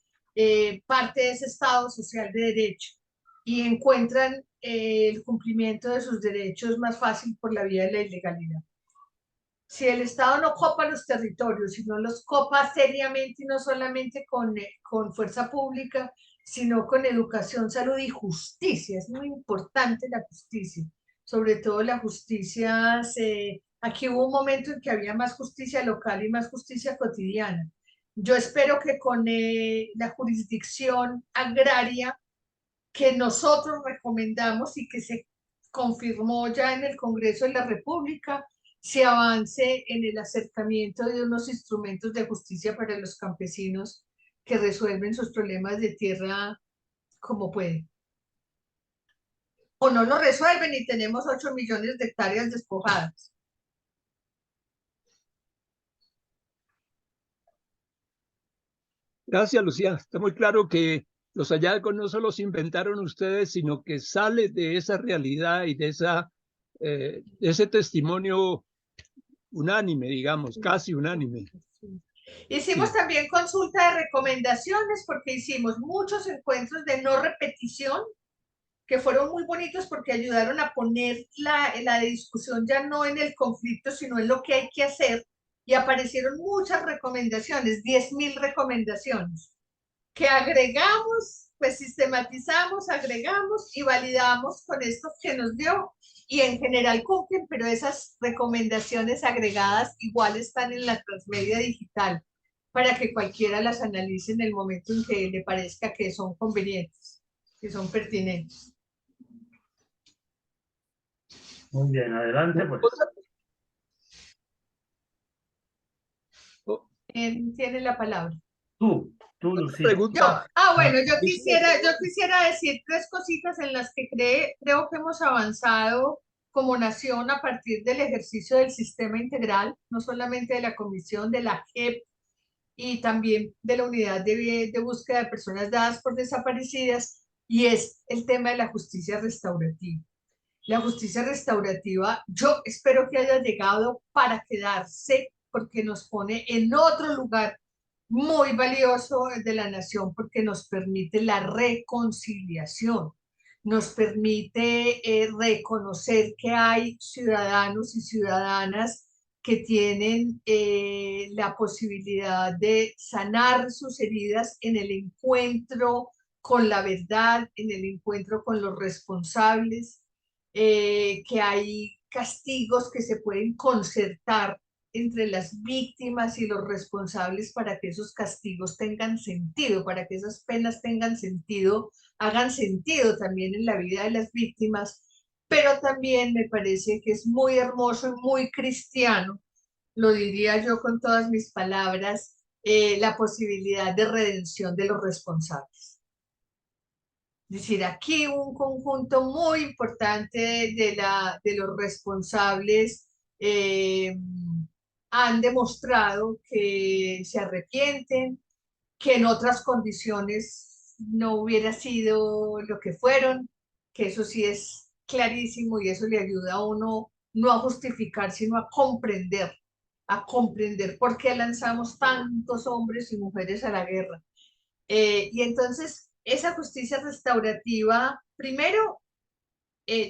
parte de ese Estado social de derecho, y encuentran el cumplimiento de sus derechos más fácil por la vía de la ilegalidad. Si el Estado no copa los territorios, sino los copa seriamente y no solamente con fuerza pública, sino con educación, salud y justicia. Es muy importante la justicia, sobre todo la justicia. Aquí hubo un momento en que había más justicia local y más justicia cotidiana. Yo espero que con la jurisdicción agraria que nosotros recomendamos y que se confirmó ya en el Congreso de la República, se avance en el acercamiento de unos instrumentos de justicia para los campesinos que resuelven sus problemas de tierra como pueden. O no lo resuelven y tenemos 8 millones de hectáreas despojadas. Gracias, Lucía. Está muy claro que los hallazgos no solo se inventaron ustedes, sino que sale de esa realidad y de ese testimonio unánime, digamos, casi unánime. Hicimos Sí. también consulta de recomendaciones porque hicimos muchos encuentros de no repetición que fueron muy bonitos porque ayudaron a poner la discusión ya no en el conflicto, sino en lo que hay que hacer. Y aparecieron muchas recomendaciones, 10.000 recomendaciones, que agregamos, pues sistematizamos, agregamos y validamos con esto que nos dio. Y en general cumplen, pero esas recomendaciones agregadas igual están en la transmedia digital para que cualquiera las analice en el momento en que le parezca que son convenientes, que son pertinentes. Muy bien, adelante, pues. ¿Quién tiene la palabra? Tú, Lucía. Pregunta. Bueno, yo quisiera decir 3 cositas en las que creo que hemos avanzado como nación a partir del ejercicio del sistema integral, no solamente de la comisión, de la JEP y también de la unidad de búsqueda de personas dadas por desaparecidas, y es el tema de la justicia restaurativa. La justicia restaurativa, yo espero que haya llegado para quedarse, porque nos pone en otro lugar muy valioso de la nación, porque nos permite la reconciliación, nos permite reconocer que hay ciudadanos y ciudadanas que tienen la posibilidad de sanar sus heridas en el encuentro con la verdad, en el encuentro con los responsables, que hay castigos que se pueden concertar entre las víctimas y los responsables para que esos castigos tengan sentido, para que esas penas tengan sentido, hagan sentido también en la vida de las víctimas, pero también me parece que es muy hermoso y muy cristiano, lo diría yo con todas mis palabras, la posibilidad de redención de los responsables. Es decir, aquí un conjunto muy importante de los responsables han demostrado que se arrepienten, que en otras condiciones no hubiera sido lo que fueron, que eso sí es clarísimo y eso le ayuda a uno no a justificar, sino a comprender por qué lanzamos tantos hombres y mujeres a la guerra. Y entonces, esa justicia restaurativa, primero,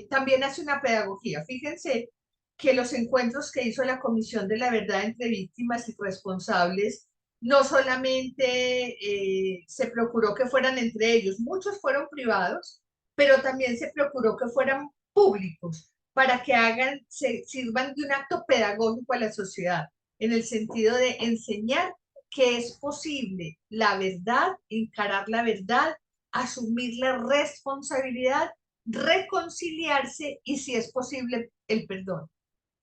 también hace una pedagogía. Fíjense que los encuentros que hizo la Comisión de la Verdad entre víctimas y responsables, no solamente se procuró que fueran entre ellos, muchos fueron privados, pero también se procuró que fueran públicos para que sirvan de un acto pedagógico a la sociedad, en el sentido de enseñar que es posible la verdad, encarar la verdad, asumir la responsabilidad, reconciliarse y, si es posible, el perdón.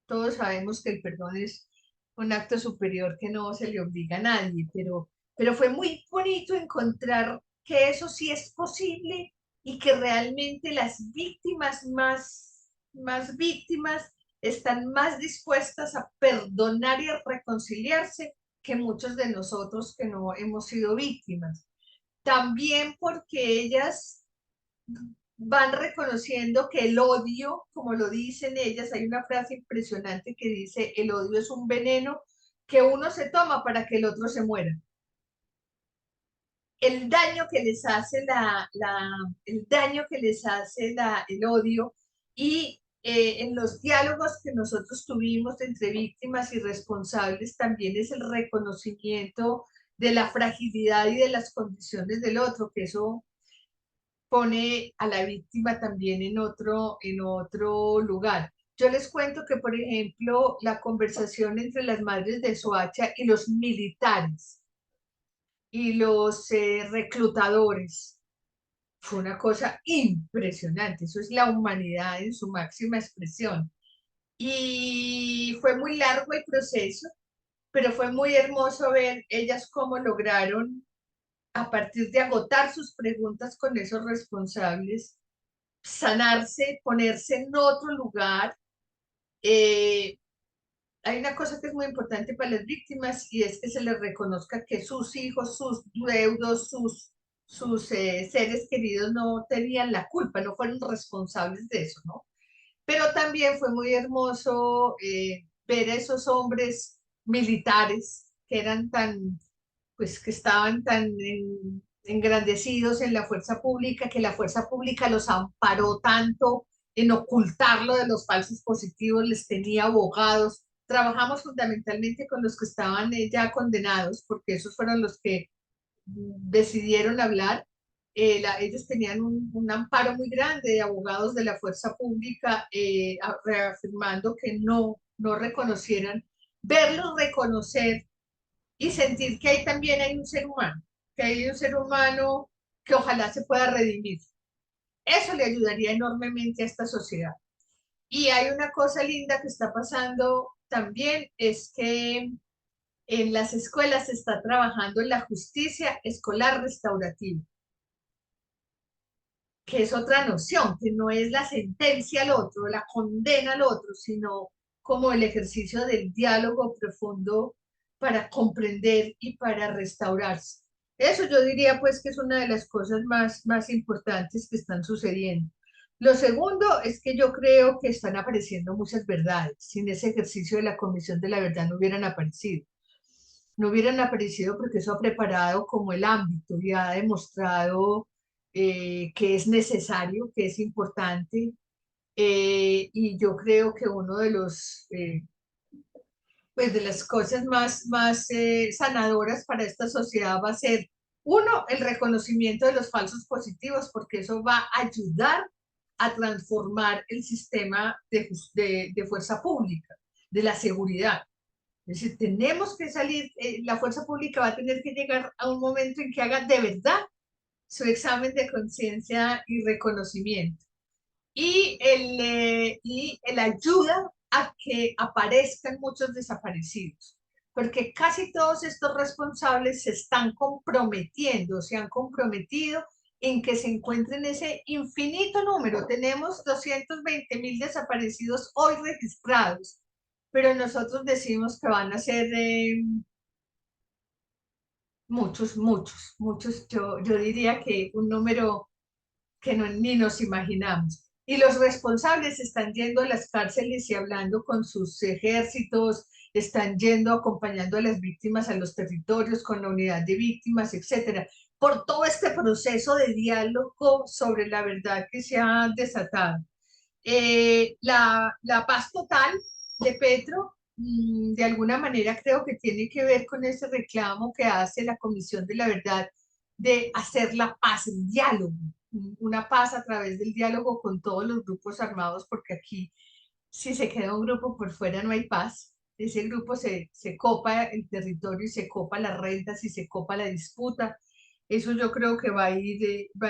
Todos sabemos que el perdón es un acto superior que no se le obliga a nadie, pero fue muy bonito encontrar que eso sí es posible y que realmente las víctimas más víctimas están más dispuestas a perdonar y a reconciliarse que muchos de nosotros que no hemos sido víctimas. También porque ellas van reconociendo que el odio, como lo dicen ellas, hay una frase impresionante que dice, el odio es un veneno que uno se toma para que el otro se muera. El daño que les hace el daño que les hace el odio, y En los diálogos que nosotros tuvimos entre víctimas y responsables también es el reconocimiento de la fragilidad y de las condiciones del otro, que eso pone a la víctima también en otro lugar. Yo les cuento que, por ejemplo, la conversación entre las madres de Soacha y los militares y los reclutadores fue una cosa impresionante. Eso es la humanidad en su máxima expresión. Y fue muy largo el proceso, pero fue muy hermoso ver ellas cómo lograron, a partir de agotar sus preguntas con esos responsables, sanarse, ponerse en otro lugar. Hay una cosa que es muy importante para las víctimas y es que se les reconozca que sus hijos, sus deudos, sus seres queridos no tenían la culpa, no fueron responsables de eso, ¿no? Pero también fue muy hermoso ver a esos hombres militares que eran tan, pues que estaban tan engrandecidos en la fuerza pública, que la fuerza pública los amparó tanto en ocultarlo de los falsos positivos, les tenía abogados. Trabajamos fundamentalmente con los que estaban ya condenados, porque esos fueron los que decidieron hablar. Ellos tenían un amparo muy grande de abogados de la fuerza pública reafirmando que no reconocieran, verlos reconocer y sentir que ahí también hay un ser humano, que hay un ser humano que ojalá se pueda redimir. Eso le ayudaría enormemente a esta sociedad. Y hay una cosa linda que está pasando también, es que en las escuelas se está trabajando en la justicia escolar restaurativa, que es otra noción, que no es la sentencia al otro, la condena al otro, sino como el ejercicio del diálogo profundo para comprender y para restaurarse. Eso yo diría pues que es una de las cosas más importantes que están sucediendo. Lo segundo es que yo creo que están apareciendo muchas verdades. Sin ese ejercicio de la Comisión de la Verdad no hubieran aparecido. No hubieran aparecido porque eso ha preparado como el ámbito y ha demostrado que es necesario, que es importante. Y yo creo que uno de los pues de las cosas más sanadoras para esta sociedad va a ser, uno, el reconocimiento de los falsos positivos, porque eso va a ayudar a transformar el sistema de fuerza pública, de la seguridad. Es decir, tenemos que salir, la fuerza pública va a tener que llegar a un momento en que haga de verdad su examen de conciencia y reconocimiento. Y el ayuda a que aparezcan muchos desaparecidos, porque casi todos estos responsables se están comprometiendo, se han comprometido en que se encuentren ese infinito número. Tenemos 220.000 desaparecidos hoy registrados, pero nosotros decimos que van a ser muchos. Yo diría que un número que ni nos imaginamos. Y los responsables están yendo a las cárceles y hablando con sus ejércitos, están yendo acompañando a las víctimas a los territorios con la unidad de víctimas, etcétera, por todo este proceso de diálogo sobre la verdad que se ha desatado. La paz total de Petro, de alguna manera creo que tiene que ver con ese reclamo que hace la Comisión de la Verdad de hacer la paz, el diálogo, una paz a través del diálogo con todos los grupos armados, porque aquí si se queda un grupo por fuera no hay paz. Ese grupo se copa el territorio y se copa las rentas y se copa la disputa. Eso yo creo que va a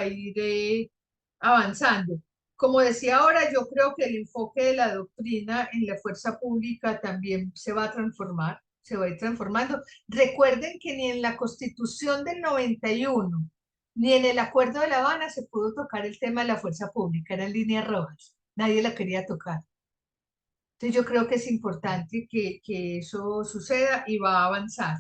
ir avanzando. Como decía ahora, yo creo que el enfoque de la doctrina en la fuerza pública también se va a transformar, se va a ir transformando. Recuerden que ni en la Constitución del 91, ni en el Acuerdo de La Habana se pudo tocar el tema de la fuerza pública, eran líneas rojas, nadie la quería tocar. Entonces yo creo que es importante que eso suceda y va a avanzar.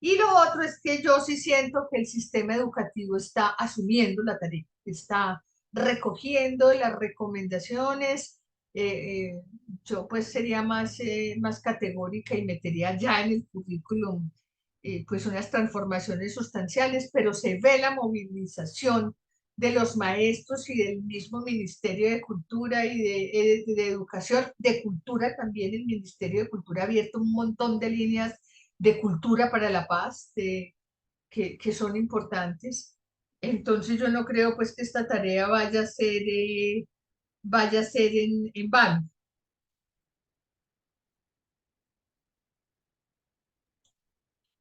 Y lo otro es que yo sí siento que el sistema educativo está asumiendo la tarea, está recogiendo las recomendaciones. Yo pues sería más categórica y metería ya en el currículum pues unas transformaciones sustanciales, pero se ve la movilización de los maestros y del mismo Ministerio de Cultura y de Educación, de Cultura también. El Ministerio de Cultura ha abierto un montón de líneas de cultura para la paz que son importantes. Entonces yo no creo pues que esta tarea vaya a ser en vano.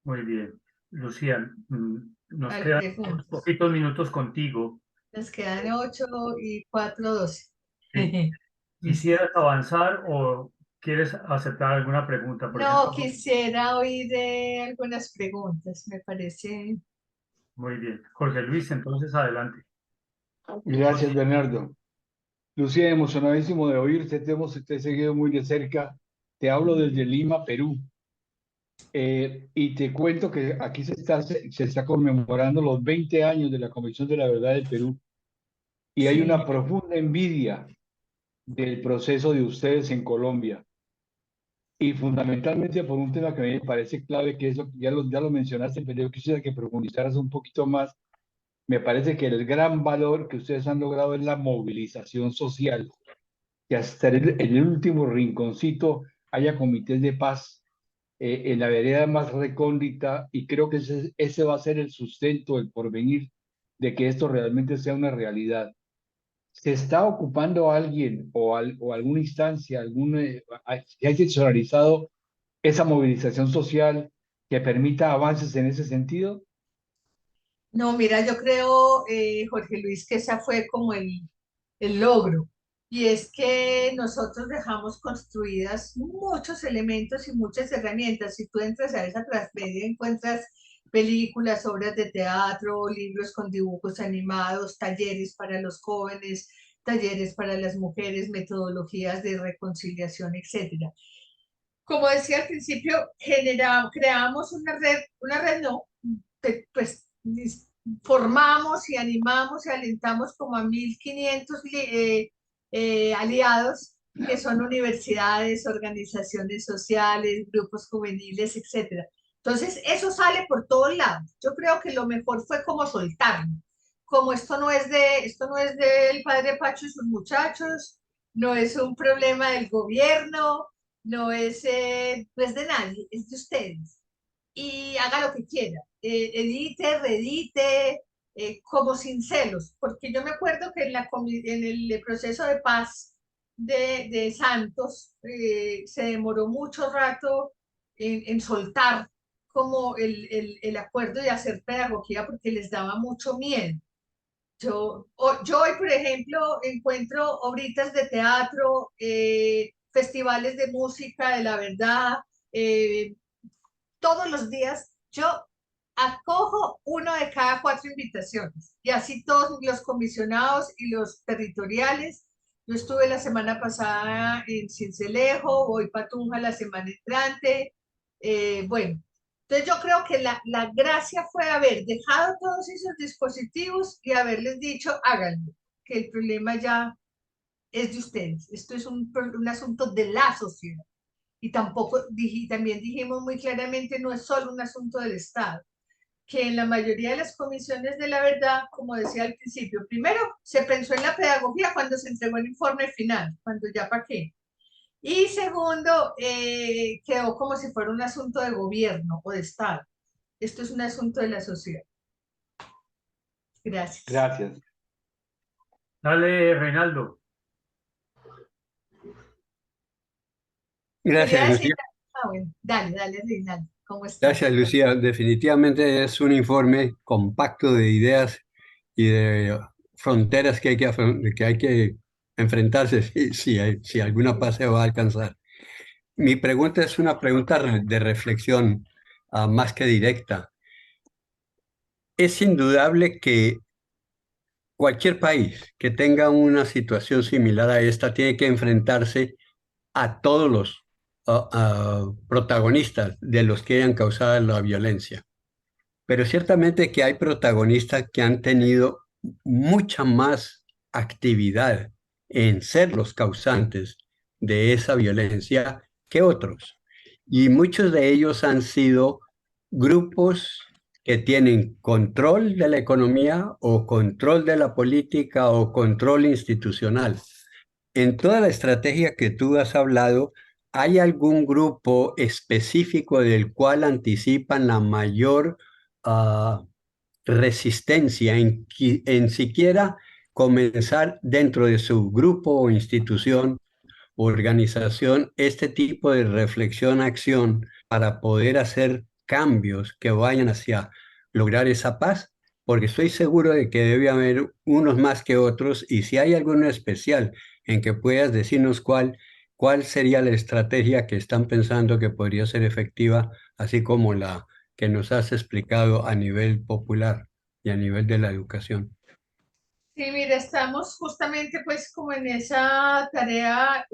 Muy bien. Lucía, nos Al quedan preguntas. unos poquitos minutos contigo. Nos quedan 8 y 4, 12. Sí. ¿Quisieras avanzar o quieres aceptar alguna pregunta? Por No, ejemplo, quisiera oír algunas preguntas, me parece. muy bien. Jorge Luis, entonces adelante. Gracias, Bernardo. Lucía, emocionadísimo de oírte, te hemos seguido muy de cerca. Te hablo desde Lima, Perú. Y te cuento que aquí se está conmemorando los 20 años de la Comisión de la Verdad del Perú. Y hay Sí. una profunda envidia del proceso de ustedes en Colombia. Y fundamentalmente por un tema que a mí me parece clave, que es lo que ya lo mencionaste, pero yo quisiera que profundizaras un poquito más. Me parece que el gran valor que ustedes han logrado es la movilización social, que hasta en el último rinconcito haya comités de paz en la vereda más recóndita, y creo que ese va a ser el sustento, el porvenir de que esto realmente sea una realidad. ¿Se está ocupando alguien o alguna instancia, que haya institucionalizado esa movilización social que permita avances en ese sentido? No, mira, yo creo, Jorge Luis, que esa fue como el logro. Y es que nosotros dejamos construidas muchos elementos y muchas herramientas. Si tú entras a esa Transmedia, encuentras películas, obras de teatro, libros con dibujos animados, talleres para los jóvenes, talleres para las mujeres, metodologías de reconciliación, etcétera. Como decía al principio, creamos una red no, pues formamos y animamos y alentamos como a 1.500 aliados, que son universidades, organizaciones sociales, grupos juveniles, etcétera. Entonces, eso sale por todos lados. Yo creo que lo mejor fue como soltarlo. Como esto no es del padre Pacho y sus muchachos, no es un problema del gobierno, no es de nadie, es de ustedes. Y haga lo que quiera, edite, reedite, como sin celos, porque yo me acuerdo que en el proceso de paz de Santos se demoró mucho rato en soltar como el acuerdo de hacer pedagogía porque les daba mucho miedo. Yo hoy, por ejemplo, encuentro obritas de teatro, festivales de música, de la verdad, eh, todos los días yo acojo uno de cada 4 invitaciones y así todos los comisionados y los territoriales. Yo estuve la semana pasada en Cincelejo, voy para Tunja la semana entrante. Bueno, entonces yo creo que la gracia fue haber dejado todos esos dispositivos y haberles dicho, háganlo, que el problema ya es de ustedes. Esto es un asunto de la sociedad. Y también dijimos muy claramente, no es solo un asunto del Estado, que en la mayoría de las comisiones de la verdad, como decía al principio, primero se pensó en la pedagogía cuando se entregó el informe final, cuando ya para qué. Y segundo, quedó como si fuera un asunto de gobierno o de Estado. Esto es un asunto de la sociedad. Gracias. Gracias. Dale, Reinaldo. Gracias, Quería decir, Lucía. bueno, dale, Reinaldo, ¿cómo estás? Gracias, Lucía. Definitivamente es un informe compacto de ideas y de fronteras que hay que enfrentarse si alguna paz se va a alcanzar. Mi pregunta es una pregunta de reflexión, más que directa. Es indudable que cualquier país que tenga una situación similar a esta tiene que enfrentarse a todos los protagonistas de los que hayan causado la violencia. Pero ciertamente que hay protagonistas que han tenido mucha más actividad en ser los causantes de esa violencia que otros. Y muchos de ellos han sido grupos que tienen control de la economía o control de la política o control institucional. En toda la estrategia que tú has hablado, ¿hay algún grupo específico del cual anticipan la mayor resistencia en siquiera comenzar dentro de su grupo o institución o organización este tipo de reflexión, acción para poder hacer cambios que vayan hacia lograr esa paz? Porque estoy seguro de que debe haber unos más que otros, y si hay alguno especial en que puedas decirnos cuál sería la estrategia que están pensando que podría ser efectiva, así como la que nos has explicado a nivel popular y a nivel de la educación. Sí, mira, estamos justamente pues como en esa tarea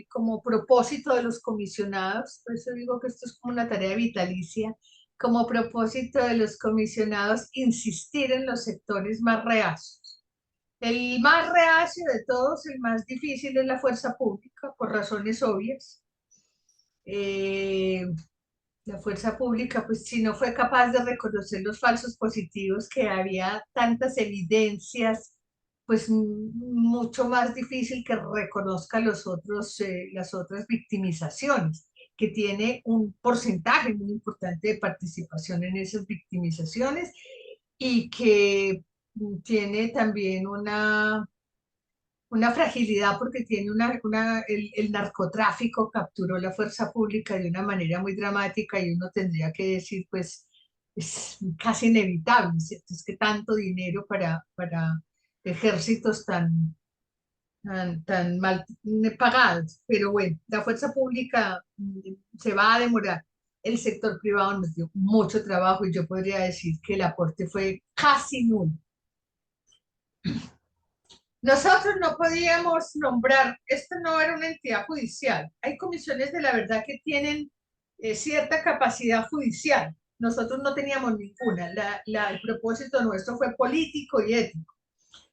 como propósito de los comisionados, por eso digo que esto es como una tarea vitalicia, como propósito de los comisionados insistir en los sectores más reacios. El más reacio de todos, el más difícil es la fuerza pública, por razones obvias. La fuerza pública, pues si no fue capaz de reconocer los falsos positivos, que había tantas evidencias, pues mucho más difícil que reconozca las otras victimizaciones, que tiene un porcentaje muy importante de participación en esas victimizaciones y que tiene también una fragilidad porque tiene el narcotráfico capturó la fuerza pública de una manera muy dramática y uno tendría que decir, pues, es casi inevitable, ¿cierto? Es que tanto dinero para ejércitos tan mal pagados, pero bueno, la fuerza pública se va a demorar. El sector privado nos dio mucho trabajo y yo podría decir que el aporte fue casi nulo. Nosotros no podíamos nombrar, esto no era una entidad judicial. Hay comisiones de la verdad que tienen cierta capacidad judicial. Nosotros no teníamos ninguna. El propósito nuestro fue político y ético.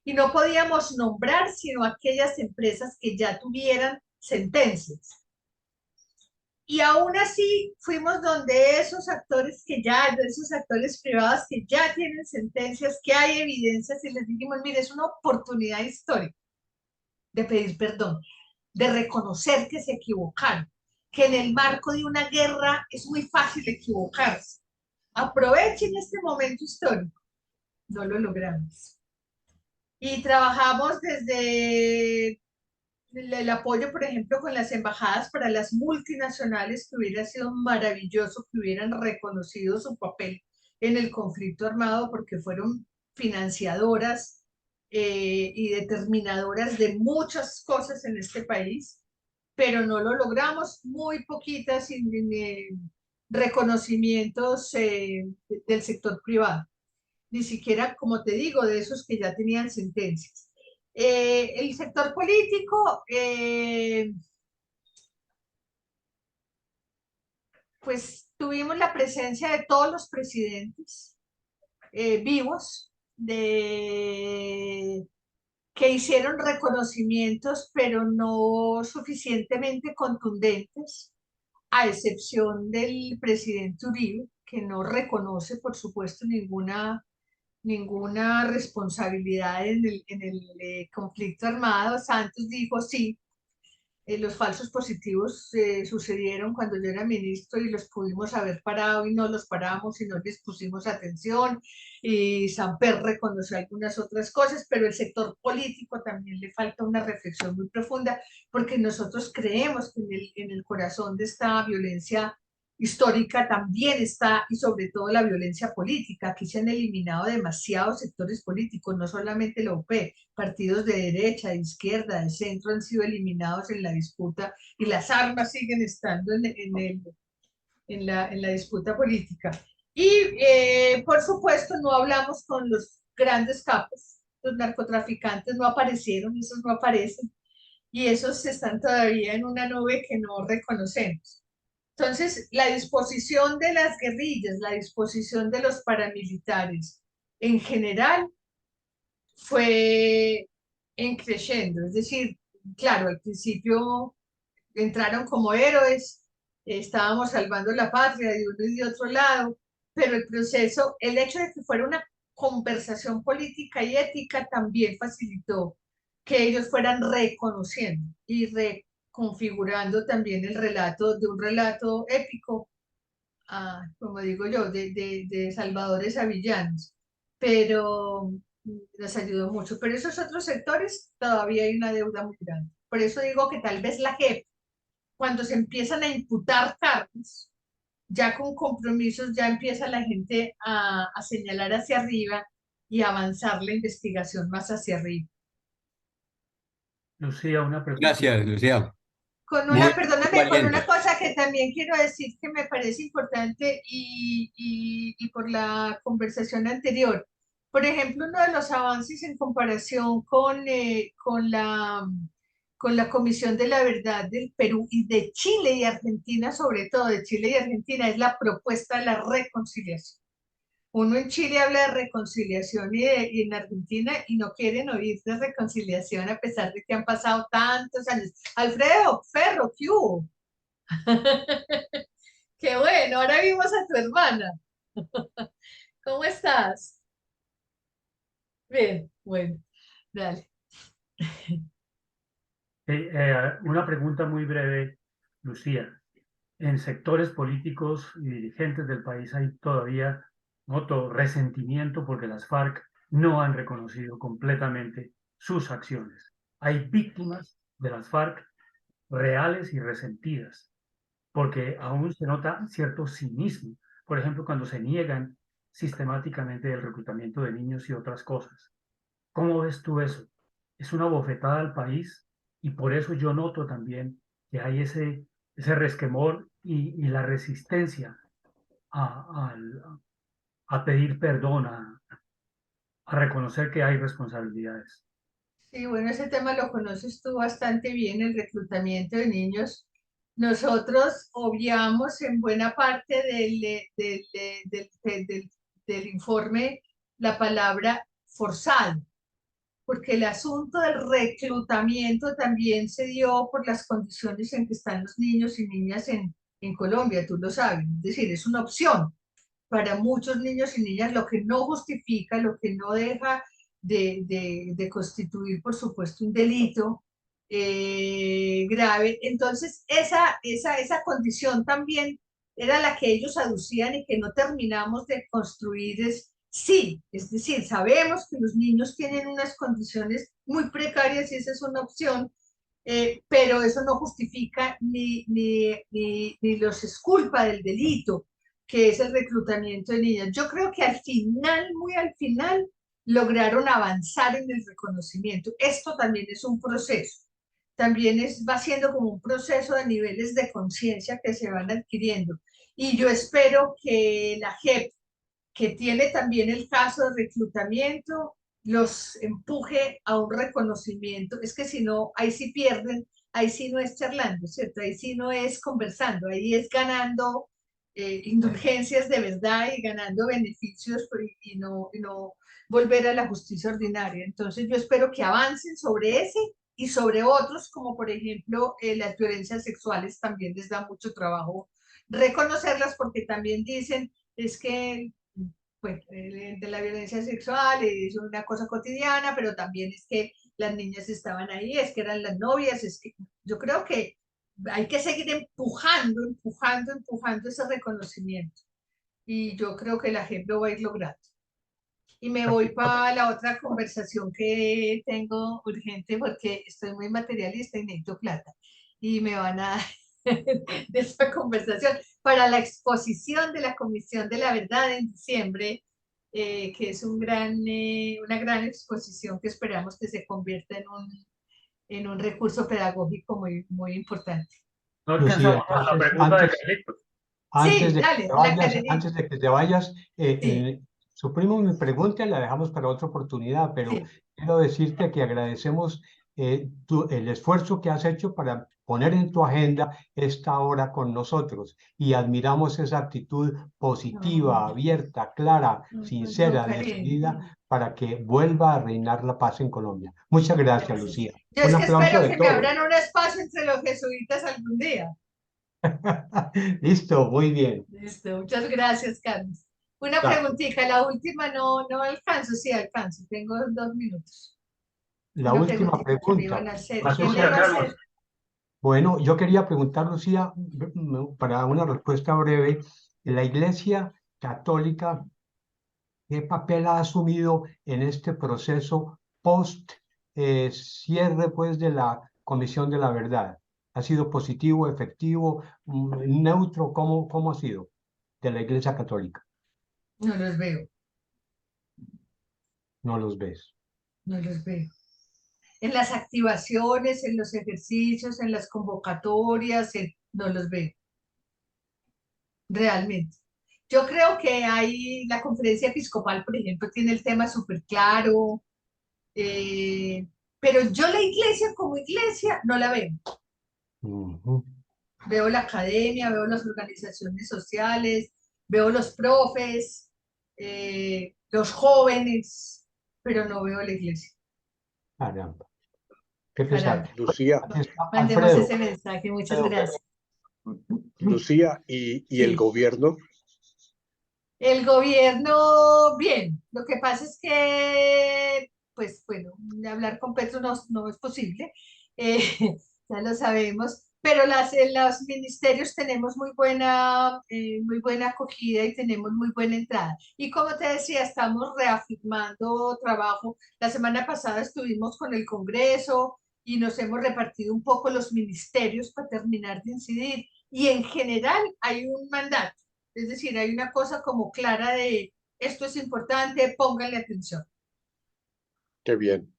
Y no podíamos nombrar sino aquellas empresas que ya tuvieran sentencias. Y aún así fuimos donde esos actores esos actores privados que ya tienen sentencias, que hay evidencias, y les dijimos, mire, es una oportunidad histórica de pedir perdón, de reconocer que se equivocaron, que en el marco de una guerra es muy fácil equivocarse. Aprovechen este momento histórico. No lo logramos. Y trabajamos desde el apoyo, por ejemplo, con las embajadas para las multinacionales, que hubiera sido maravilloso que hubieran reconocido su papel en el conflicto armado, porque fueron financiadoras y determinadoras de muchas cosas en este país, pero no lo logramos. Muy poquitas reconocimientos del sector privado, ni siquiera, como te digo, de esos que ya tenían sentencias. El sector político, pues tuvimos la presencia de todos los presidentes vivos que hicieron reconocimientos, pero no suficientemente contundentes, a excepción del presidente Uribe, que no reconoce, por supuesto, ninguna responsabilidad en el conflicto armado. Santos dijo sí. Los falsos positivos sucedieron cuando yo era ministro y los pudimos haber parado y no los paramos y no les pusimos atención, y Samper reconoció algunas otras cosas, pero el sector político también le falta una reflexión muy profunda, porque nosotros creemos que en el corazón de esta violencia histórica también está, y sobre todo, la violencia política. Aquí se han eliminado demasiados sectores políticos, no solamente la UP, partidos de derecha, de izquierda, de centro han sido eliminados en la disputa, y las armas siguen estando en la disputa política. Y por supuesto no hablamos con los grandes capos, los narcotraficantes no aparecieron, esos no aparecen, y esos están todavía en una nube que no reconocemos. Entonces, la disposición de las guerrillas, la disposición de los paramilitares en general fue creciendo. Es decir, claro, al principio entraron como héroes, estábamos salvando la patria de uno y de otro lado, pero el proceso, el hecho de que fuera una conversación política y ética también facilitó que ellos fueran reconociendo y reconfigurando también el relato de un relato épico, como digo yo, de salvadores a villanos, pero les ayudó mucho. Pero esos otros sectores todavía hay una deuda muy grande. Por eso digo que tal vez la JEP, cuando se empiezan a imputar cargos, ya con compromisos, ya empieza la gente a señalar hacia arriba y avanzar la investigación más hacia arriba. Lucía, una pregunta. Gracias, Lucía. Perdóname, con una valiente. cosa que también quiero decir que me parece importante y por la conversación anterior. Por ejemplo, uno de los avances en comparación con la Comisión de la Verdad del Perú y de Chile y Argentina, sobre todo de Chile y Argentina, es la propuesta de la reconciliación. Uno en Chile habla de reconciliación y en Argentina y no quieren oír de reconciliación a pesar de que han pasado tantos años. Alfredo, Ferro, ¿qué hubo? Qué bueno, ahora vimos a tu hermana. ¿Cómo estás? Bien, bueno, dale. Una pregunta muy breve, Lucía. En sectores políticos y dirigentes del país hay todavía, noto, resentimiento porque las FARC no han reconocido completamente sus acciones. Hay víctimas de las FARC reales y resentidas, porque aún se nota cierto cinismo. Por ejemplo, cuando se niegan sistemáticamente el reclutamiento de niños y otras cosas. ¿Cómo ves tú eso? Es una bofetada al país y por eso yo noto también que hay ese resquemor y la resistencia a, a pedir perdón, a reconocer que hay responsabilidades. Sí, bueno, ese tema lo conoces tú bastante bien, el reclutamiento de niños. Nosotros obviamos en buena parte del informe la palabra forzado, porque el asunto del reclutamiento también se dio por las condiciones en que están los niños y niñas en Colombia, tú lo sabes, es decir, es una opción para muchos niños y niñas, lo que no justifica, lo que no deja de constituir, por supuesto, un delito grave. Entonces, esa condición también era la que ellos aducían y que no terminamos de construir. Sí, es decir, sabemos que los niños tienen unas condiciones muy precarias y esa es una opción, pero eso no justifica ni los exculpa del delito, que es el reclutamiento de niñas. Yo creo que al final, muy al final, lograron avanzar en el reconocimiento. Esto también es un proceso, también va siendo como un proceso de niveles de conciencia que se van adquiriendo. Y yo espero que la JEP, que tiene también el caso de reclutamiento, los empuje a un reconocimiento. Es que si no, ahí sí pierden, ahí sí no es charlando, ¿cierto? Ahí sí no es conversando, ahí es ganando indulgencias de verdad y ganando beneficios y no volver a la justicia ordinaria. Entonces yo espero que avancen sobre ese y sobre otros, como por ejemplo las violencias sexuales, también les da mucho trabajo reconocerlas porque también dicen, es que pues, de la violencia sexual es una cosa cotidiana, pero también es que las niñas estaban ahí, es que eran las novias, es que yo creo que hay que seguir empujando ese reconocimiento. Y yo creo que la gente lo va a ir logrando. Y me voy para la otra conversación que tengo urgente porque estoy muy materialista y necesito plata. Y me van a de esta conversación para la exposición de la Comisión de la Verdad en diciembre, que es una gran exposición que esperamos que se convierta en un recurso pedagógico muy, muy importante. No Lucía, alcanzamos la pregunta de Carlitos. Antes Sí, de que dale, te la vayas, Carolina. antes de que te vayas, Sí. suprimimos mi pregunta y la dejamos para otra oportunidad, pero Sí. quiero decirte que agradecemos el esfuerzo que has hecho para poner en tu agenda esta hora con nosotros y admiramos esa actitud positiva, abierta, clara, sincera, decidida para que vuelva a reinar la paz en Colombia. Muchas gracias, Lucía. Yo es Un que aplauso espero de que me todos. abran un espacio entre los jesuitas algún día. Listo, muy bien. Listo, muchas gracias, Carlos. Una Claro. preguntita, la última no alcanzo, sí alcanzo, tengo 2 minutos. La Una última preguntita que me iban pregunta. a hacer. La ¿Quién le suya, iba a hacer? Carlos. Bueno, yo quería preguntar, Lucía, para una respuesta breve, ¿la Iglesia Católica qué papel ha asumido en este proceso post cierre pues de la Comisión de la Verdad? ¿Ha sido positivo, efectivo, neutro? ¿Cómo ha sido de la Iglesia Católica? No los veo, No los ves. no los veo. En las activaciones, en los ejercicios, en las convocatorias, no los veo, realmente. Yo creo que hay, la conferencia episcopal, por ejemplo, tiene el tema súper claro, eh, pero yo la iglesia como iglesia no la veo. Ujú. Veo la academia, veo las organizaciones sociales, veo los profes, los jóvenes, pero no veo la iglesia. Caramba, qué pesar. Caramba. Lucía, Aquí está Mandemos Alfredo. ese mensaje, muchas Alfredo. gracias. Lucía, y el Sí. gobierno, El gobierno, bien. Lo que pasa es que, pues bueno, hablar con Petro no es posible, eh, ya lo sabemos, pero en los ministerios tenemos muy buena acogida y tenemos muy buena entrada. Y como te decía, estamos reafirmando trabajo. La semana pasada estuvimos con el Congreso y nos hemos repartido un poco los ministerios para terminar de incidir. Y en general hay un mandato. Es decir, hay una cosa como clara de esto es importante, pónganle atención. qué bien.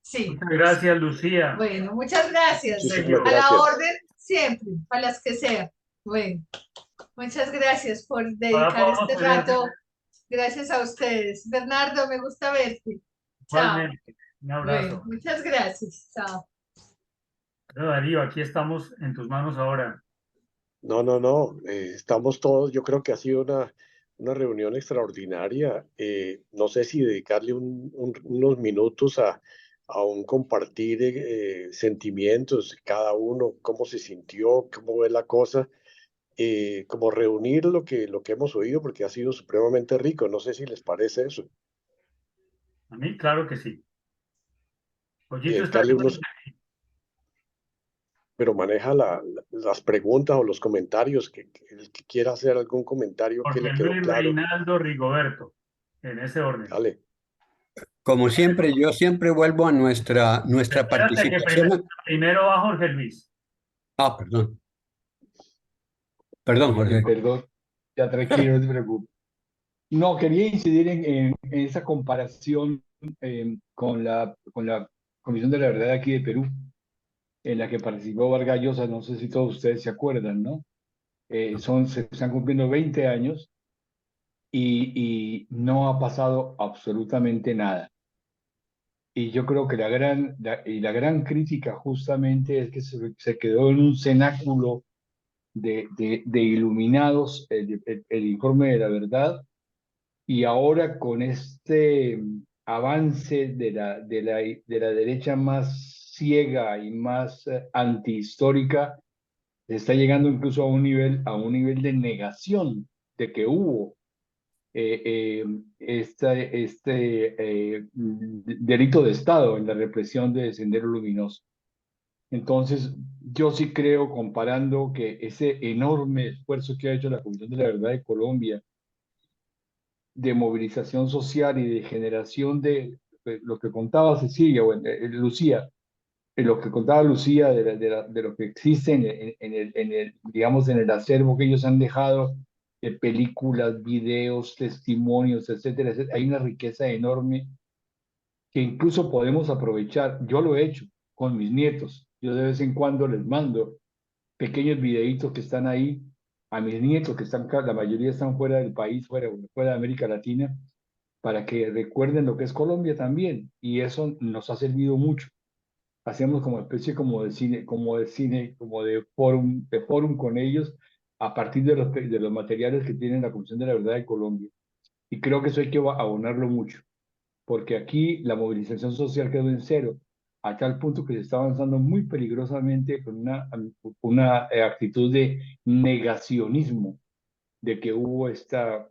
Sí, Muchas gracias, Lucía. bueno, muchas gracias. Muchísimas A la gracias. orden siempre, para las que sea. Bueno, muchas gracias por Ahora dedicar podemos este tener rato. Gracias a ustedes. Bernardo, me gusta verte. Chao. igualmente un Bueno, abrazo. muchas gracias. Chao. Pero Darío, aquí estamos en tus manos ahora. No, estamos todos, yo creo que ha sido una reunión extraordinaria. No sé si dedicarle unos minutos a un compartir sentimientos, cada uno, cómo se sintió, cómo ve la cosa, como reunir lo que hemos oído, porque ha sido supremamente rico. No sé si les parece eso. A mí, claro que sí. Pollito está Dedicarle unos, pero maneja las preguntas o los comentarios, el que quiera hacer algún comentario que Jorge le quedó Luis claro, Reinaldo Rigoberto, en ese orden. dale. Como siempre, yo siempre vuelvo a nuestra Espérate que participación. primero va Jorge Luis. Ah, perdón. Perdón, Jorge. Perdón, ya tranquilo, no te preocupes. No, quería incidir en esa comparación con la Comisión de la Verdad aquí de Perú, en la que participó Vargas Llosa, no sé si todos ustedes se acuerdan, ¿no? Se están cumpliendo 20 años y no ha pasado absolutamente nada. Y yo creo que la gran crítica justamente es que se quedó en un cenáculo de iluminados el informe de la verdad, y ahora con este avance de la derecha más ciega y más antihistórica, se está llegando incluso a un nivel de negación de que hubo delito de Estado en la represión de Sendero Luminoso. Entonces, yo sí creo, comparando, que ese enorme esfuerzo que ha hecho la Comisión de la Verdad de Colombia de movilización social y de generación de lo que contaba Cecilia, o Lucía, lo que contaba Lucía de lo que existe digamos, en el acervo que ellos han dejado, de películas, videos, testimonios, etcétera, etcétera. Hay una riqueza enorme que incluso podemos aprovechar. Yo lo he hecho con mis nietos. Yo de vez en cuando les mando pequeños videitos que están ahí a mis nietos, la mayoría están fuera del país, fuera de América Latina, para que recuerden lo que es Colombia también. Y eso nos ha servido mucho. Hacemos como especie como de cine, como de fórum con ellos, a partir de los materiales que tiene la Comisión de la Verdad de Colombia. Y creo que eso hay que abonarlo mucho, porque aquí la movilización social quedó en cero, a tal punto que se está avanzando muy peligrosamente con una actitud de negacionismo de que hubo esta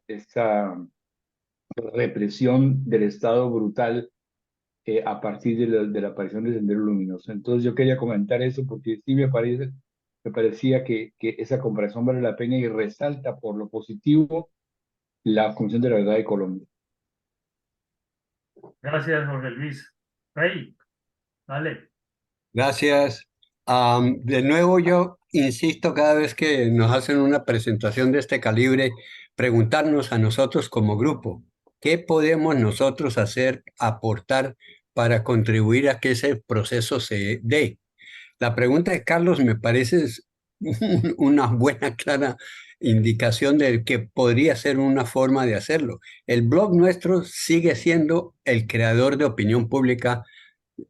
represión del Estado brutal a partir de la aparición del Sendero Luminoso. Entonces yo quería comentar eso porque sí me parecía que esa comparación vale la pena y resalta por lo positivo la Comisión de la Verdad de Colombia. Gracias, Jorge Luis. Rey, dale. Gracias. De nuevo, yo insisto cada vez que nos hacen una presentación de este calibre, preguntarnos a nosotros como grupo, ¿qué podemos nosotros hacer, aportar para contribuir a que ese proceso se dé? La pregunta de Carlos me parece una buena, clara indicación de que podría ser una forma de hacerlo. El blog nuestro sigue siendo el creador de opinión pública.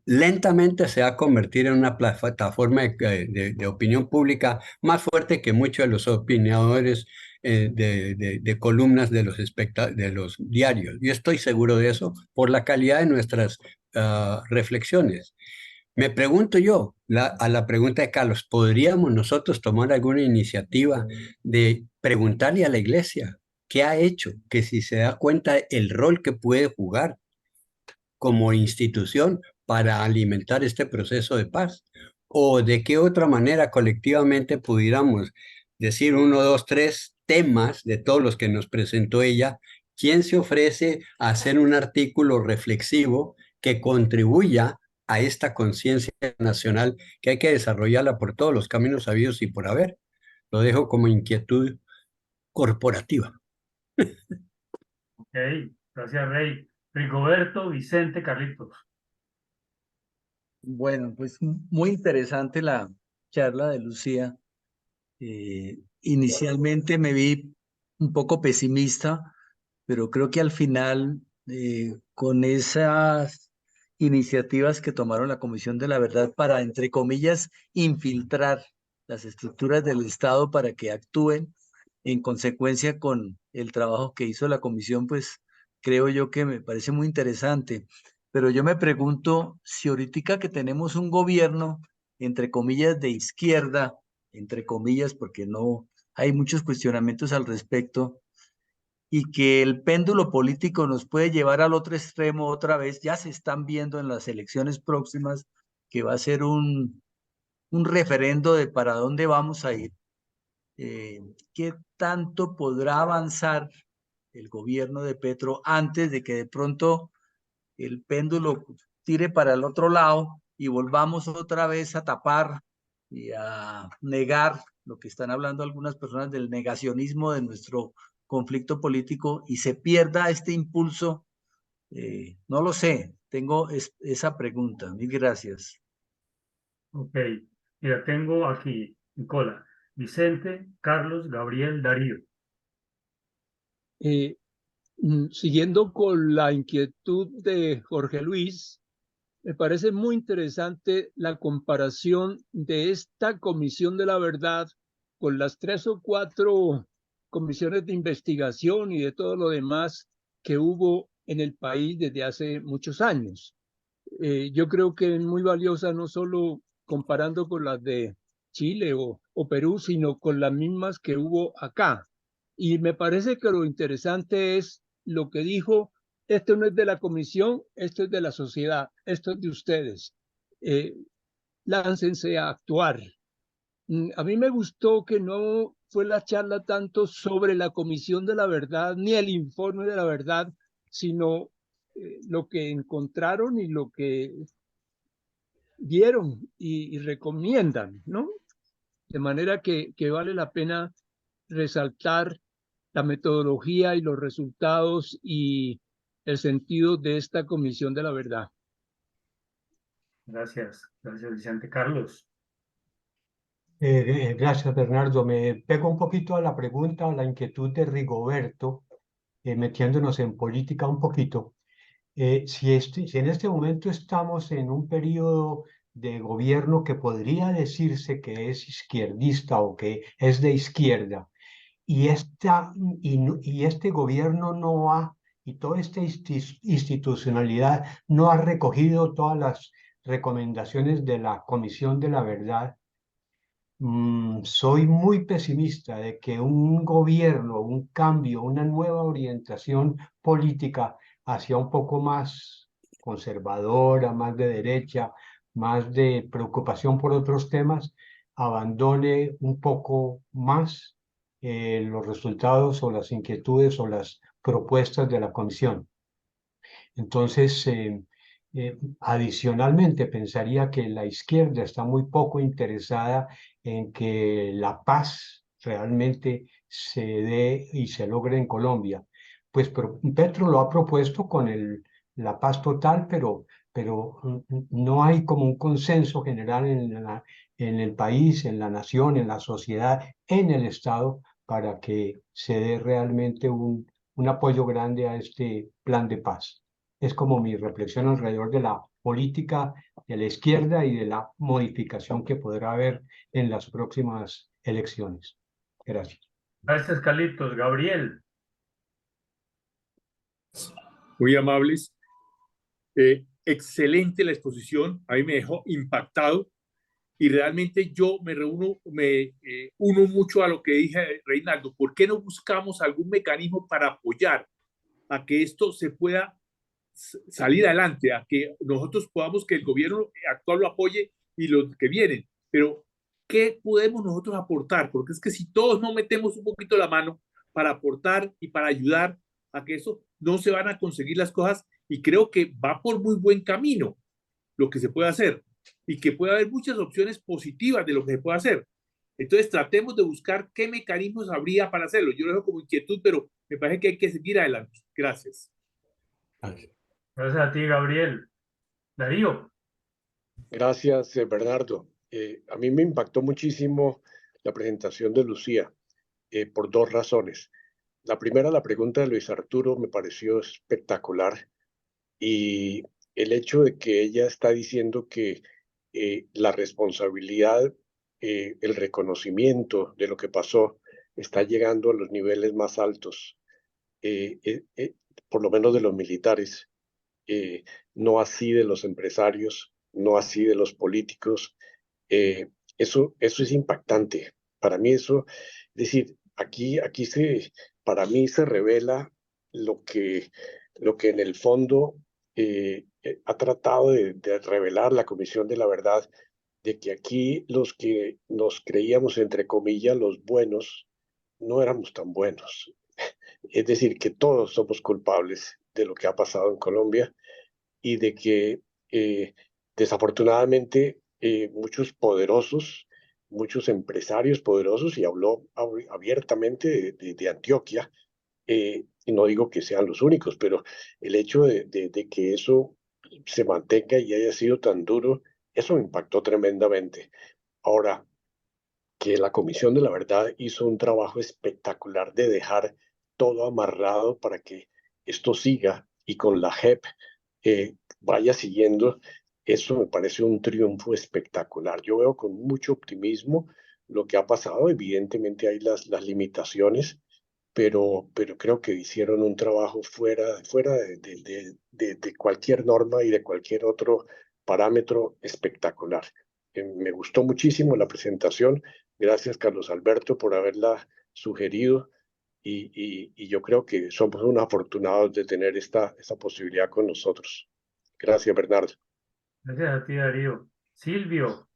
Lentamente se va a convertir en una plataforma de opinión pública más fuerte que muchos de los opinadores de columnas de de los diarios. Yo estoy seguro de eso por la calidad de nuestras reflexiones. Me pregunto yo, a la pregunta de Carlos, ¿podríamos nosotros tomar alguna iniciativa de preguntarle a la iglesia qué ha hecho, que si se da cuenta el rol que puede jugar como institución para alimentar este proceso de paz? ¿O de qué otra manera colectivamente pudiéramos decir 1, 2, 3 temas de todos los que nos presentó ella? ¿Quién se ofrece a hacer un artículo reflexivo que contribuya a esta conciencia nacional que hay que desarrollarla por todos los caminos habidos y por haber? Lo dejo como inquietud corporativa. Ok, gracias, Rey. Rigoberto, Vicente, Carlitos. Bueno, pues muy interesante la charla de Lucía. Inicialmente me vi un poco pesimista, pero creo que al final, con esas iniciativas que tomaron la Comisión de la Verdad para, entre comillas, infiltrar las estructuras del Estado para que actúen en consecuencia con el trabajo que hizo la Comisión, pues creo yo que me parece muy interesante. Pero yo me pregunto si ahorita que tenemos un gobierno, entre comillas, de izquierda, entre comillas, porque no hay muchos cuestionamientos al respecto, y que el péndulo político nos puede llevar al otro extremo otra vez, ya se están viendo en las elecciones próximas, que va a ser un referendo de para dónde vamos a ir. ¿Qué tanto podrá avanzar el gobierno de Petro antes de que de pronto el péndulo tire para el otro lado y volvamos otra vez a tapar y a negar lo que están hablando algunas personas del negacionismo de nuestro conflicto político y se pierda este impulso? No lo sé, tengo esa pregunta. Mil gracias. Ok, mira, tengo aquí, Nicola, Vicente, Carlos, Gabriel, Darío. Siguiendo con la inquietud de Jorge Luis, me parece muy interesante la comparación de esta Comisión de la Verdad con las 3 o 4 comisiones de investigación y de todo lo demás que hubo en el país desde hace muchos años. Yo creo que es muy valiosa no solo comparando con las de Chile o Perú, sino con las mismas que hubo acá. Y me parece que lo interesante es lo que dijo: esto no es de la comisión, esto es de la sociedad, esto es de ustedes. Láncense a actuar. A mí me gustó que no fue la charla tanto sobre la Comisión de la Verdad ni el informe de la verdad, sino lo que encontraron y lo que vieron y recomiendan, ¿no? De manera que vale la pena resaltar la metodología y los resultados y el sentido de esta Comisión de la Verdad. Gracias, gracias, Vicente. Carlos. Gracias, Bernardo. Me pego un poquito a la pregunta, a la inquietud de Rigoberto, metiéndonos en política un poquito. Si en este momento estamos en un periodo de gobierno que podría decirse que es izquierdista o que es de izquierda, y este gobierno no ha, y toda esta institucionalidad no ha recogido todas las recomendaciones de la Comisión de la Verdad, soy muy pesimista de que un gobierno, un cambio, una nueva orientación política hacia un poco más conservadora, más de derecha, más de preocupación por otros temas, abandone un poco más los resultados o las inquietudes o las propuestas de la comisión. Entonces, adicionalmente, pensaría que la izquierda está muy poco interesada en que la paz realmente se dé y se logre en Colombia. Pues Petro lo ha propuesto con la paz total, pero no hay como un consenso general en el país, en la nación, en la sociedad, en el Estado, para que se dé realmente un apoyo grande a este plan de paz. Es como mi reflexión alrededor de la política de la izquierda y de la modificación que podrá haber en las próximas elecciones. Gracias. Gracias, Carlitos. Gabriel. Muy amables. Excelente la exposición, a mí me dejó impactado y realmente yo me uno mucho a lo que dije Reinaldo. ¿Por qué no buscamos algún mecanismo para apoyar a que esto se pueda salir adelante, a que nosotros podamos, que el gobierno actual lo apoye y los que vienen? Pero ¿qué podemos nosotros aportar? Porque es que si todos no metemos un poquito la mano para aportar y para ayudar a que eso, no se van a conseguir las cosas, y creo que va por muy buen camino lo que se puede hacer y que puede haber muchas opciones positivas de lo que se puede hacer. Entonces tratemos de buscar qué mecanismos habría para hacerlo. Yo lo dejo como inquietud, pero me parece que hay que seguir adelante. Gracias. Gracias a ti, Gabriel. Darío. Gracias, Bernardo. A mí me impactó muchísimo la presentación de Lucía por dos razones. La primera, la pregunta de Luis Arturo me pareció espectacular, y el hecho de que ella está diciendo que la responsabilidad, el reconocimiento de lo que pasó está llegando a los niveles más altos, por lo menos de los militares, no así de los empresarios, no así de los políticos. Eso es impactante. Para mí eso, es decir, para mí se revela lo que en el fondo ha tratado de revelar la Comisión de la Verdad, de que aquí los que nos creíamos, entre comillas, los buenos, no éramos tan buenos. Es decir, que todos somos culpables de lo que ha pasado en Colombia, y de que desafortunadamente muchos poderosos, muchos empresarios poderosos, y habló abiertamente de Antioquia, y no digo que sean los únicos, pero el hecho de que eso se mantenga y haya sido tan duro, eso me impactó tremendamente. Ahora, que la Comisión de la Verdad hizo un trabajo espectacular de dejar todo amarrado para que esto siga y con la JEP vaya siguiendo, eso me parece un triunfo espectacular. Yo veo con mucho optimismo lo que ha pasado. Evidentemente hay las limitaciones, pero creo que hicieron un trabajo fuera de cualquier norma y de cualquier otro parámetro espectacular. Me gustó muchísimo la presentación. Gracias, Carlos Alberto, por haberla sugerido. Y yo creo que somos unos afortunados de tener esta posibilidad con nosotros. Gracias, Bernardo. Gracias a ti, Darío. Silvio.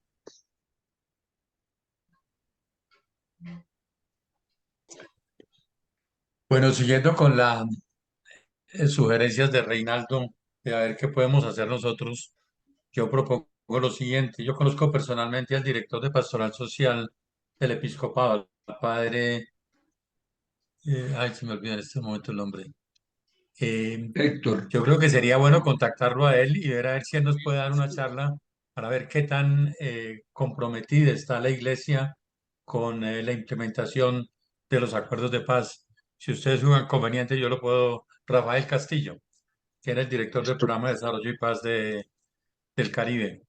Bueno, siguiendo con las sugerencias de Reinaldo, de a ver qué podemos hacer nosotros, yo propongo lo siguiente. Yo conozco personalmente al director de Pastoral Social del Episcopado, el padre, ay, se me olvida en este momento el nombre. Héctor, Yo creo que sería bueno contactarlo a él y ver a ver si él nos puede dar una charla para ver qué tan comprometida está la iglesia con la implementación de los acuerdos de paz. Si ustedes un inconveniente, yo lo puedo, Rafael Castillo, que era el director del Estu- Programa de Desarrollo y Paz del Caribe.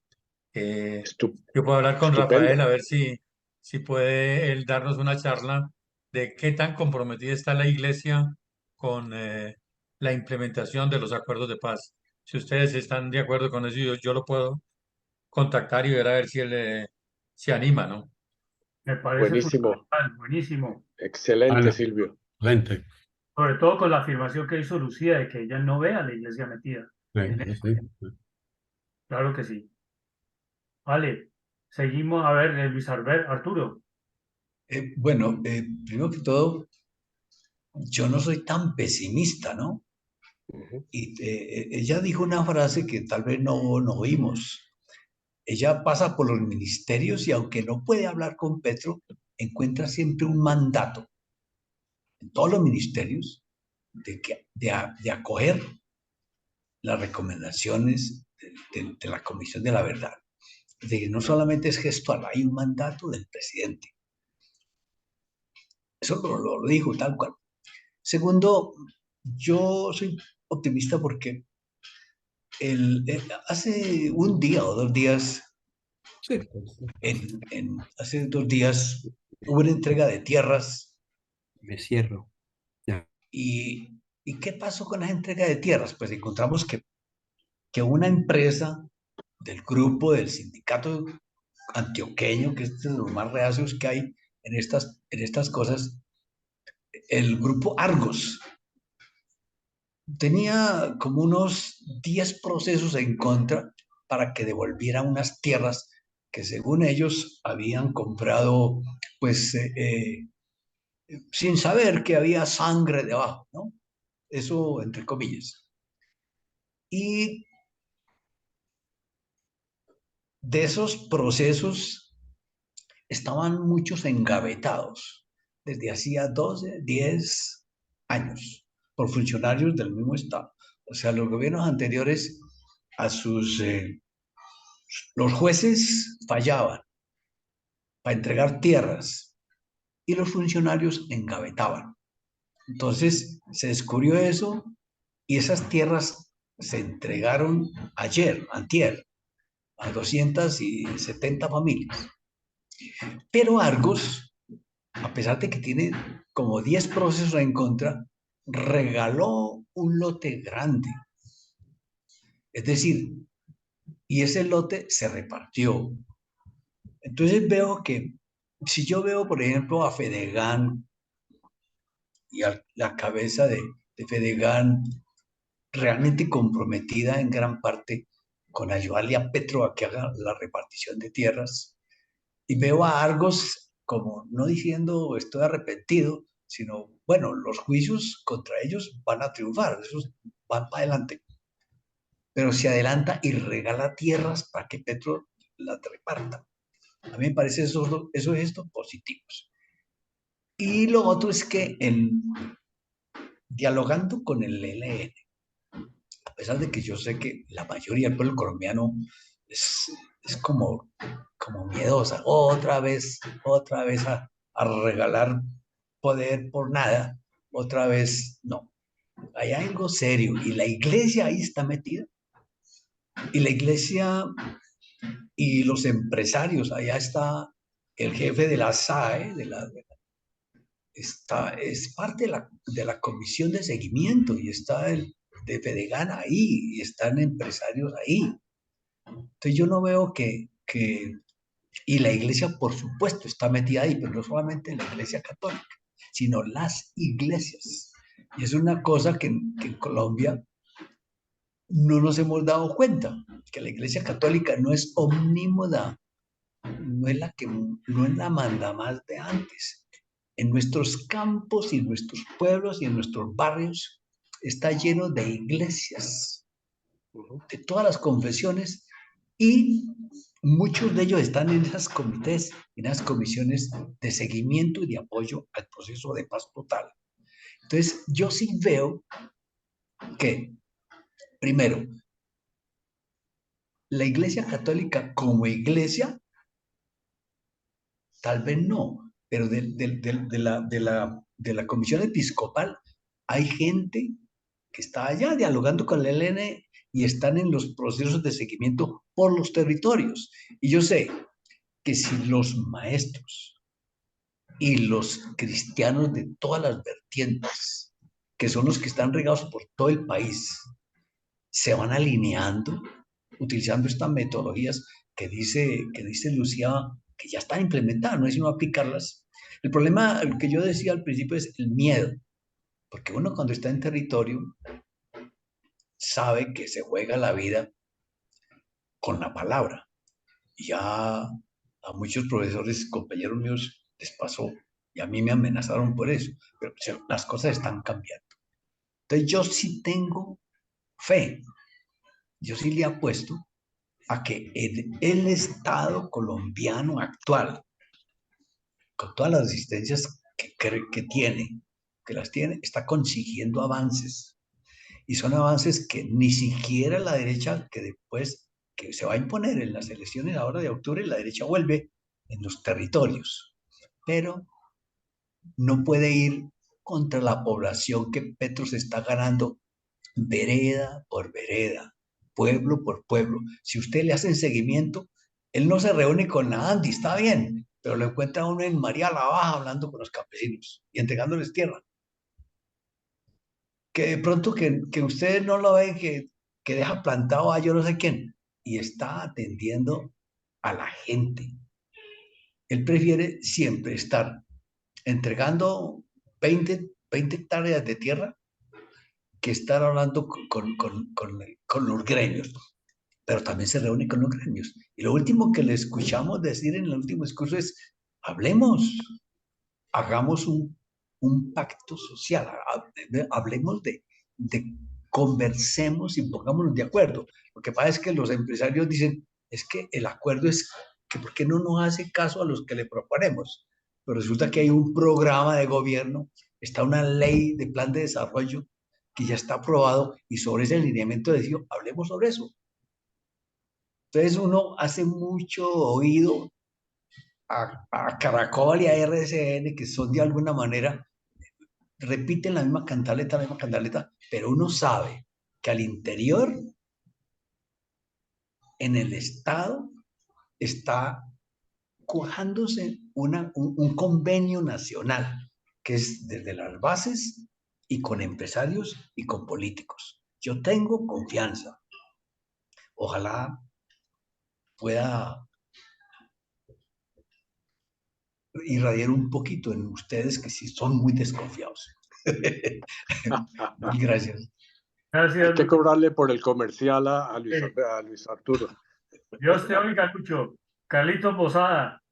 estu- Yo puedo hablar con Rafael Estupendo. a ver si puede él darnos una charla de qué tan comprometida está la iglesia con la implementación de los acuerdos de paz. Si ustedes están de acuerdo con eso, yo lo puedo contactar y ver a ver si él se anima, ¿no? Me parece Buenísimo, fundamental, buenísimo. excelente, Ana, Silvio. excelente. Sobre todo con la afirmación que hizo Lucía de que ella no ve a la iglesia metida en esto. Sí. Claro que sí. Vale, seguimos. A ver, Luis Arturo. Bueno, primero que todo, yo no soy tan pesimista, ¿no? Ujú. Y ella dijo una frase que tal vez no oímos. Ella pasa por los ministerios y aunque no puede hablar con Petro, encuentra siempre un mandato en todos los ministerios de acoger las recomendaciones de la Comisión de la Verdad. De que no solamente es gestual, hay un mandato del presidente. Eso lo dijo tal cual. Segundo, yo soy optimista porque hace un día o 2 días, Sí. hace 2 días hubo una entrega de tierras. Me cierro. Ya. ¿Y qué pasó con la entrega de tierras? Pues encontramos que una empresa del grupo del sindicato antioqueño, que es de los más reacios que hay en estas cosas, el grupo Argos, tenía como unos 10 procesos en contra para que devolviera unas tierras que según ellos habían comprado, pues sin saber que había sangre debajo, ¿no? Eso entre comillas. Y de esos procesos estaban muchos engavetados desde hacía 12, 10 años por funcionarios del mismo Estado. O sea, los gobiernos anteriores a los jueces fallaban para entregar tierras y los funcionarios engavetaban. Entonces se descubrió eso y esas tierras se entregaron antier, a 270 familias. Pero Argos, a pesar de que tiene como 10 procesos en contra, regaló un lote grande. Es decir, y ese lote se repartió. Entonces veo que, si yo veo, por ejemplo, a Fedegan y a la cabeza de Fedegan realmente comprometida en gran parte con ayudarle a Petro a que haga la repartición de tierras, y veo a Argos como no diciendo estoy arrepentido, sino, bueno, los juicios contra ellos van a triunfar, esos van para adelante. Pero se adelanta y regala tierras para que Petro las reparta. A mí me parece esos gestos positivos. Y lo otro es que dialogando con el ELN, a pesar de que yo sé que la mayoría del pueblo colombiano es como miedosa, otra vez a regalar poder por nada, otra vez no. Hay algo serio y la iglesia ahí está metida. Y la iglesia y los empresarios, allá está el jefe de la SAE, es parte de la comisión de seguimiento y está el de Fedegan ahí y están empresarios ahí. Entonces yo no veo y la iglesia por supuesto está metida ahí, pero no solamente la iglesia católica, sino las iglesias. Y es una cosa que en Colombia no nos hemos dado cuenta, que la iglesia católica no es omnímoda, no es la manda más de antes. En nuestros campos y en nuestros pueblos y en nuestros barrios está lleno de iglesias, de todas las confesiones, y muchos de ellos están en esas comités, en esas comisiones de seguimiento y de apoyo al proceso de paz total. Entonces, yo sí veo que, primero, la Iglesia Católica como iglesia, tal vez no, pero de la Comisión Episcopal hay gente que está allá dialogando con el ELN y están en los procesos de seguimiento por los territorios. Y yo sé que si los maestros y los cristianos de todas las vertientes, que son los que están regados por todo el país, se van alineando, utilizando estas metodologías que dice Lucía que ya están implementadas, no es sino aplicarlas. El problema, el que yo decía al principio, es el miedo, porque uno cuando está en territorio sabe que se juega la vida con la palabra. Y ya a muchos profesores, compañeros míos, les pasó y a mí me amenazaron por eso, pero las cosas están cambiando. Entonces yo sí tengo fe, yo sí le apuesto a que el Estado colombiano actual, con todas las resistencias que tiene, que las tiene, está consiguiendo avances. Y son avances que ni siquiera la derecha, que después que se va a imponer en las elecciones ahora de octubre, la derecha vuelve en los territorios. Pero no puede ir contra la población que Petro se está ganando vereda por vereda, pueblo por pueblo. Si usted le hacen seguimiento, él no se reúne con la Andy, está bien, pero lo encuentra uno en María la Baja hablando con los campesinos y entregándoles tierra. Que de pronto que ustedes no lo ven, que deja plantado a yo no sé quién, y está atendiendo a la gente. Él prefiere siempre estar entregando 20 hectáreas de tierra que estar hablando con los gremios, pero también se reúne con los gremios. Y lo último que le escuchamos decir en el último discurso es, hablemos, hagamos un pacto social, hablemos de conversemos y pongámonos de acuerdo. Lo que pasa es que los empresarios dicen, es que el acuerdo es que ¿por qué no nos hace caso a los que le proponemos? Pero resulta que hay un programa de gobierno, está una ley de plan de desarrollo que ya está aprobado y sobre ese lineamiento decidió, hablemos sobre eso. Entonces uno hace mucho oído a Caracol y a RCN, que son de alguna manera, repiten la misma cantaleta, pero uno sabe que al interior, en el Estado, está cuajándose un convenio nacional, que es desde las bases y con empresarios y con políticos. Yo tengo confianza. Ojalá pueda irradiar un poquito en ustedes que sí son muy desconfiados. Gracias. Gracias. Hay que cobrarle por el comercial a Luis Arturo. Dios te oiga, Lucho. Carlito Posada.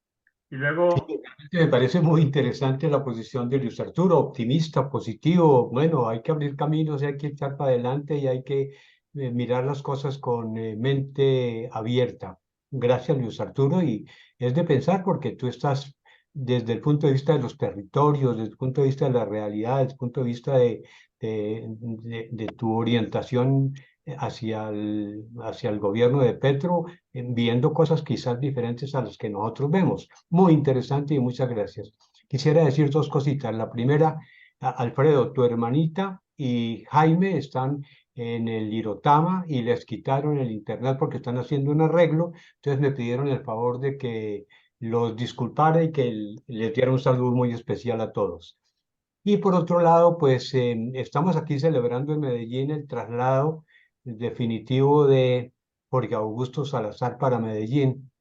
Y luego... Me parece muy interesante la posición de Luis Arturo, optimista, positivo. Bueno, hay que abrir caminos, hay que echar para adelante y hay que mirar las cosas con mente abierta. Gracias, Luis Arturo. Y es de pensar porque tú estás desde el punto de vista de los territorios, desde el punto de vista de la realidad, desde el punto de vista de tu orientación hacia el gobierno de Petro, viendo cosas quizás diferentes a las que nosotros vemos. Muy interesante y muchas gracias. Quisiera decir dos cositas. La primera, Alfredo, tu hermanita y Jaime están en el Irotama y les quitaron el internet porque están haciendo un arreglo, entonces me pidieron el favor de que los disculpara y que les diera un saludo muy especial a todos. Y por otro lado, pues estamos aquí celebrando en Medellín el traslado definitivo de Jorge Augusto Salazar para Medellín.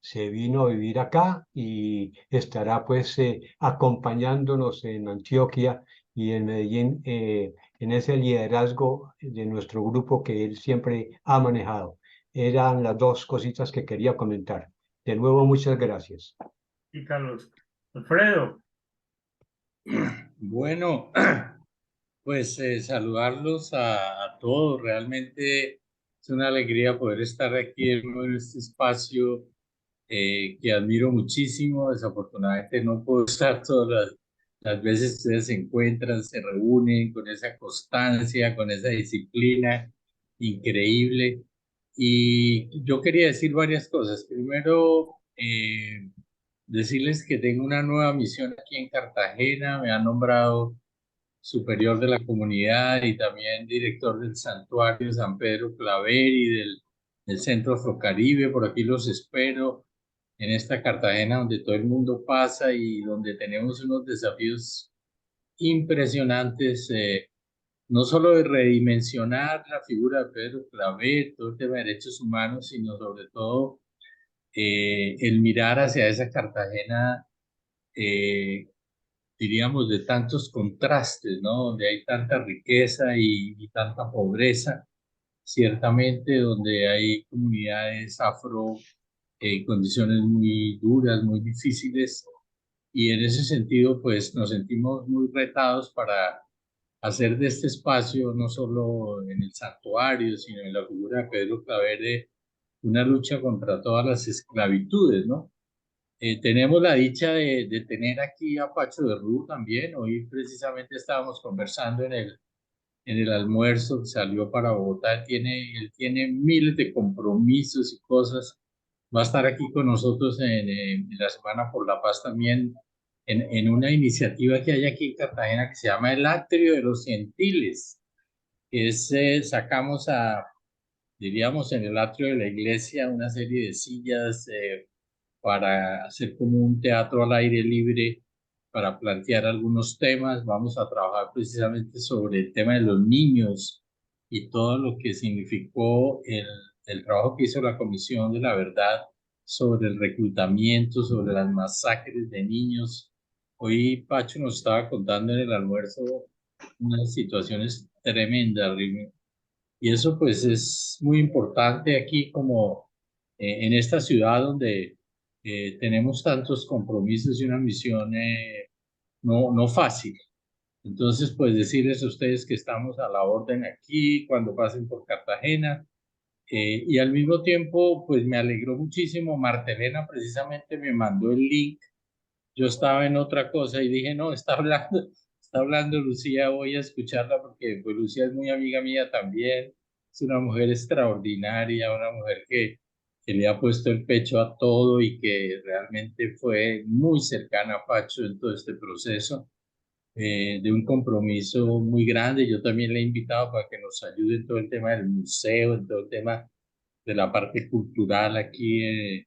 Se vino a vivir acá y estará pues acompañándonos en Antioquia y en Medellín en ese liderazgo de nuestro grupo que él siempre ha manejado. Eran las dos cositas que quería comentar. De nuevo, muchas gracias. Y Carlos. Alfredo. Bueno, pues saludarlos a todos. Realmente es una alegría poder estar aquí en este espacio que admiro muchísimo. Desafortunadamente no puedo estar todas las veces que ustedes se encuentran, se reúnen con esa constancia, con esa disciplina increíble. Y yo quería decir varias cosas. Primero, decirles que tengo una nueva misión aquí en Cartagena. Me han nombrado superior de la comunidad y también director del santuario de San Pedro Claver y del Centro Afrocaribe. Por aquí los espero en esta Cartagena donde todo el mundo pasa y donde tenemos unos desafíos impresionantes, no solo de redimensionar la figura de Pedro Claver, todo el tema de derechos humanos, sino sobre todo el mirar hacia esa Cartagena, diríamos, de tantos contrastes, ¿no? Donde hay tanta riqueza y tanta pobreza, ciertamente, donde hay comunidades afro en condiciones muy duras, muy difíciles, y en ese sentido, pues nos sentimos muy retados para hacer de este espacio, no solo en el santuario, sino en la figura de Pedro Claverde, una lucha contra todas las esclavitudes, ¿no? Tenemos la dicha de tener aquí a Pacho de Rú también. Hoy precisamente estábamos conversando en el almuerzo que salió para Bogotá. Él tiene miles de compromisos y cosas. Va a estar aquí con nosotros en la Semana por la Paz también, en una iniciativa que hay aquí en Cartagena que se llama el Atrio de los Gentiles. Sacamos diríamos, en el atrio de la iglesia una serie de sillas para hacer como un teatro al aire libre, para plantear algunos temas. Vamos a trabajar precisamente sobre el tema de los niños y todo lo que significó el trabajo que hizo la Comisión de la Verdad sobre el reclutamiento, sobre las masacres de niños. Hoy Pacho nos estaba contando en el almuerzo unas situaciones tremendas, y eso pues es muy importante aquí como en esta ciudad donde tenemos tantos compromisos y una misión no fácil. Entonces, pues decirles a ustedes que estamos a la orden aquí cuando pasen por Cartagena, y al mismo tiempo, pues me alegró muchísimo. Martelena precisamente me mandó el link. Yo estaba en otra cosa y dije, no, está hablando Lucía, voy a escucharla porque pues Lucía es muy amiga mía también. Es una mujer extraordinaria, una mujer que le ha puesto el pecho a todo y que realmente fue muy cercana a Pacho en todo este proceso, de un compromiso muy grande. Yo también le he invitado para que nos ayude en todo el tema del museo, en todo el tema de la parte cultural aquí,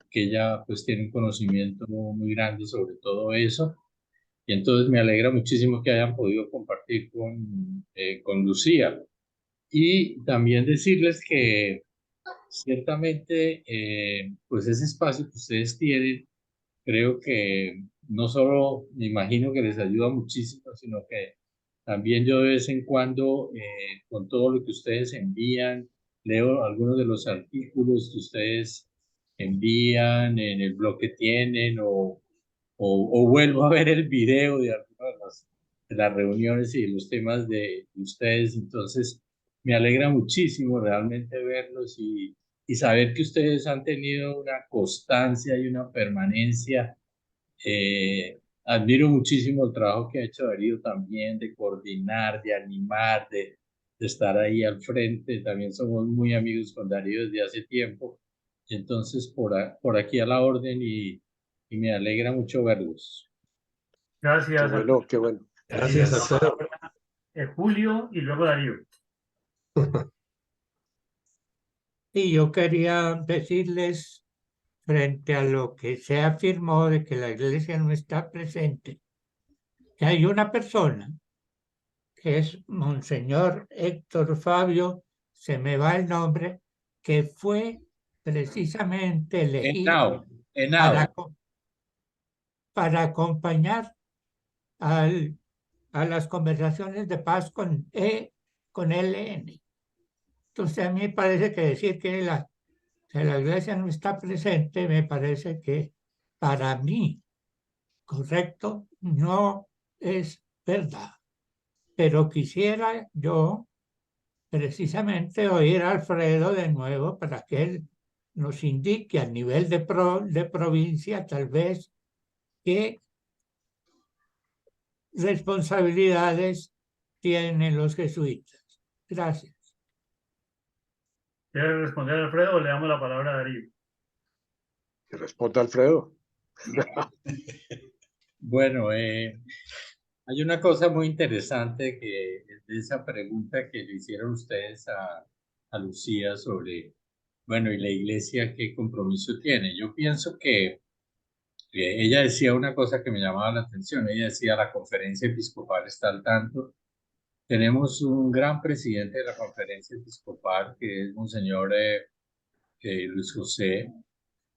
que ella pues tiene un conocimiento muy grande sobre todo eso. Y entonces me alegra muchísimo que hayan podido compartir con Lucía. Y también decirles que ciertamente pues ese espacio que ustedes tienen, creo que no solo me imagino que les ayuda muchísimo, sino que también yo de vez en cuando, con todo lo que ustedes envían, leo algunos de los artículos que ustedes envían en el blog que tienen, o vuelvo a ver el video de algunas de las reuniones y de los temas de ustedes. Entonces, me alegra muchísimo realmente verlos y saber que ustedes han tenido una constancia y una permanencia. Admiro muchísimo el trabajo que ha hecho Darío también, de coordinar, de animar, de estar ahí al frente. También somos muy amigos con Darío desde hace tiempo. Entonces, por aquí a la orden, y me alegra mucho verlos. Gracias. Qué bueno, qué bueno. Gracias, Alfredo. Julio y luego Darío. Y yo quería decirles, frente a lo que se afirmó de que la iglesia no está presente, que hay una persona que es Monseñor Héctor Fabio, se me va el nombre, que fue precisamente elegido para acompañar a las conversaciones de paz con ELN. Entonces a mí me parece que decir que la iglesia no está presente, me parece que para mí, correcto, no es verdad. Pero quisiera yo precisamente oír a Alfredo de nuevo para que él nos indique a nivel de provincia tal vez qué responsabilidades tienen los jesuitas. Gracias. ¿Quiere responder Alfredo o le damos la palabra a Darío? Que responda Alfredo. Bueno, hay una cosa muy interesante que de esa pregunta que le hicieron ustedes a Lucía sobre, bueno, ¿y la iglesia qué compromiso tiene? Yo pienso que ella decía una cosa que me llamaba la atención. Ella decía, la conferencia episcopal está al tanto. Tenemos un gran presidente de la conferencia episcopal, que es Monseñor Luis José,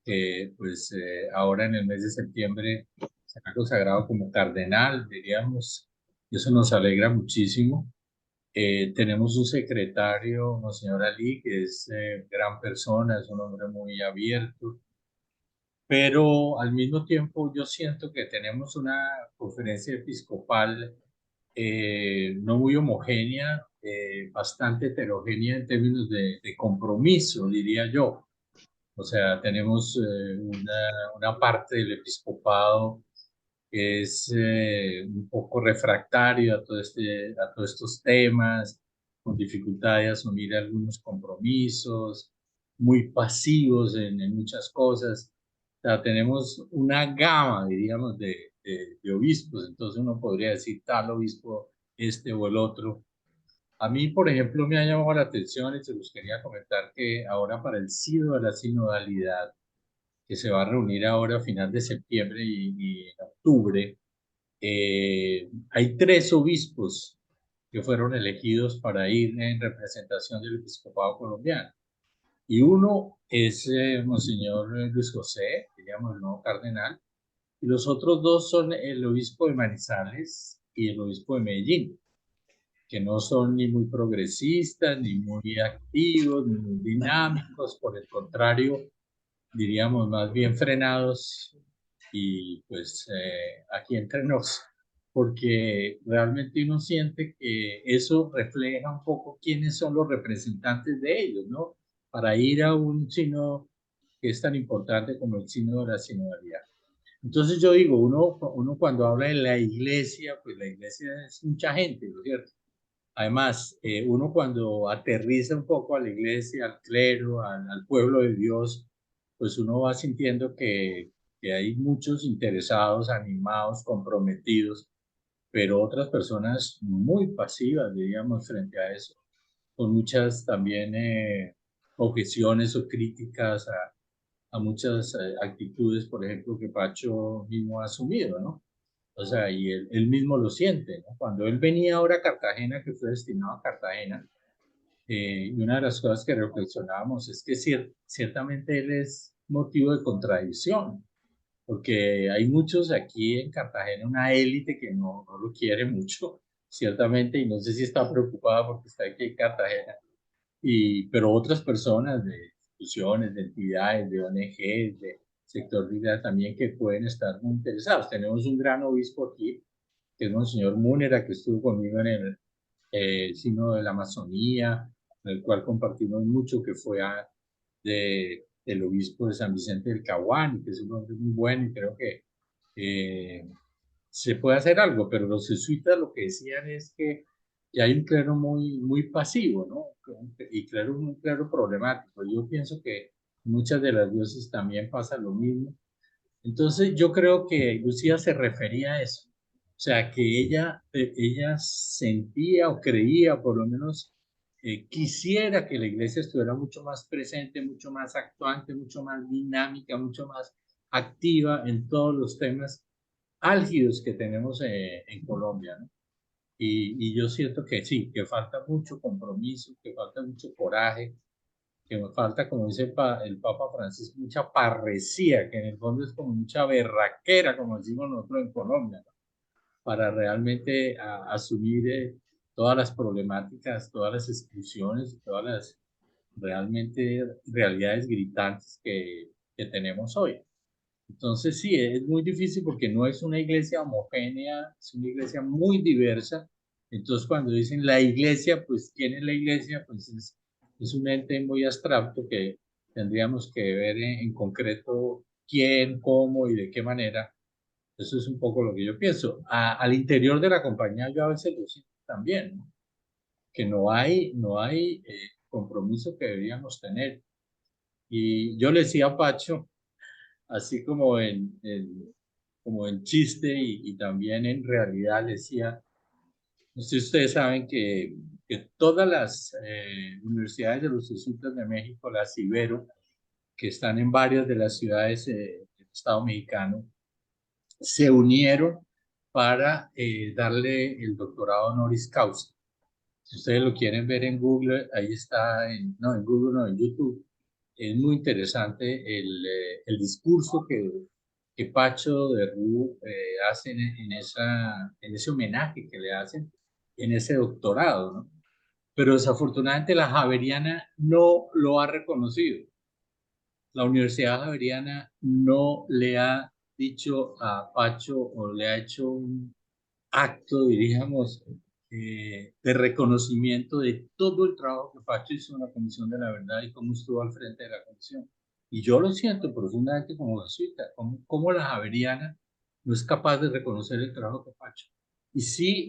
que pues ahora en el mes de septiembre se ha consagrado como cardenal, diríamos, y eso nos alegra muchísimo. Tenemos un secretario, Monseñor Ali, que es gran persona, es un hombre muy abierto, pero al mismo tiempo yo siento que tenemos una conferencia episcopal no muy homogénea, bastante heterogénea en términos de compromiso, diría yo. O sea, tenemos una parte del episcopado que es un poco refractario a a todos estos temas, con dificultad de asumir algunos compromisos, muy pasivos en muchas cosas. O sea, tenemos una gama, diríamos, de obispos. Entonces uno podría decir tal obispo, este o el otro. A mí, por ejemplo, me ha llamado la atención y se los quería comentar que ahora para el sínodo de la sinodalidad, que se va a reunir ahora a final de septiembre y en octubre, hay 3 obispos que fueron elegidos para ir en representación del episcopado colombiano. Y uno es Monseñor Luis José, que llama el nuevo cardenal, y los otros 2 son el obispo de Manizales y el obispo de Medellín, que no son ni muy progresistas, ni muy activos, ni muy dinámicos, por el contrario, diríamos más bien frenados y pues aquí entre nos, porque realmente uno siente que eso refleja un poco quiénes son los representantes de ellos, ¿no? Para ir a un sínodo que es tan importante como el sínodo de la sinodalidad. Entonces yo digo, uno cuando habla de la iglesia, pues la iglesia es mucha gente, ¿no es cierto? Además, uno cuando aterriza un poco a la iglesia, al clero, al pueblo de Dios, pues uno va sintiendo que hay muchos interesados, animados, comprometidos, pero otras personas muy pasivas, diríamos, frente a eso, con muchas también objeciones o críticas a muchas actitudes, por ejemplo, que Pacho mismo ha asumido, ¿no? O sea, y él mismo lo siente, ¿no? Cuando él venía ahora a Cartagena, que fue destinado a Cartagena, y una de las cosas que reflexionábamos es que ciertamente él es motivo de contradicción, porque hay muchos aquí en Cartagena, una élite que no lo quiere mucho, ciertamente, y no sé si está preocupada porque está aquí en Cartagena, pero otras personas de instituciones, de entidades, de ONGs, de sector vida también que pueden estar muy interesados. Tenemos un gran obispo aquí, que es Monseñor Múnera, que estuvo conmigo en el Sínodo de la Amazonía, en el cual compartimos mucho, que fue del obispo de San Vicente del Caguán, que es un hombre muy bueno y creo que se puede hacer algo, pero los jesuitas lo que decían es que hay un clero muy pasivo, ¿no? Y un clero problemático. Yo pienso que muchas de las diócesis también pasa lo mismo. Entonces yo creo que Lucía se refería a eso. O sea, que ella sentía o creía, por lo menos quisiera que la iglesia estuviera mucho más presente, mucho más actuante, mucho más dinámica, mucho más activa en todos los temas álgidos que tenemos en Colombia, ¿no? Y yo siento que sí, que falta mucho compromiso, que falta mucho coraje, que me falta, como dice el Papa Francisco, mucha parresía, que en el fondo es como mucha berraquera, como decimos nosotros en Colombia, ¿no? Para realmente asumir todas las problemáticas, todas las exclusiones, todas las realmente realidades gritantes que tenemos hoy. Entonces sí, es muy difícil porque no es una iglesia homogénea, es una iglesia muy diversa. Entonces cuando dicen la iglesia, pues ¿quién es la iglesia? Pues es un ente muy abstracto que tendríamos que ver en concreto quién, cómo y de qué manera. Eso es un poco lo que yo pienso. Al interior de la compañía yo a veces lo siento también, ¿no? Que no hay compromiso que deberíamos tener. Y yo le decía a Pacho, así como en chiste y también en realidad le decía, no sé si ustedes saben que todas las universidades de los jesuitas de México, las Ibero, que están en varias de las ciudades del Estado mexicano, se unieron para darle el doctorado honoris causa. Si ustedes lo quieren ver en Google, ahí está, no, en Google, no, en YouTube. es muy interesante el discurso que Pacho de Rú hace en ese homenaje que le hacen en ese doctorado, ¿no? Pero desafortunadamente la Javeriana no lo ha reconocido. La Universidad Javeriana no le ha dicho a Pacho o le ha hecho un acto, diríamos, de reconocimiento de todo el trabajo que Pacho hizo en la Comisión de la Verdad y cómo estuvo al frente de la comisión. Y yo lo siento profundamente como jesuita, cómo la Javeriana no es capaz de reconocer el trabajo de Pacho. Y sí,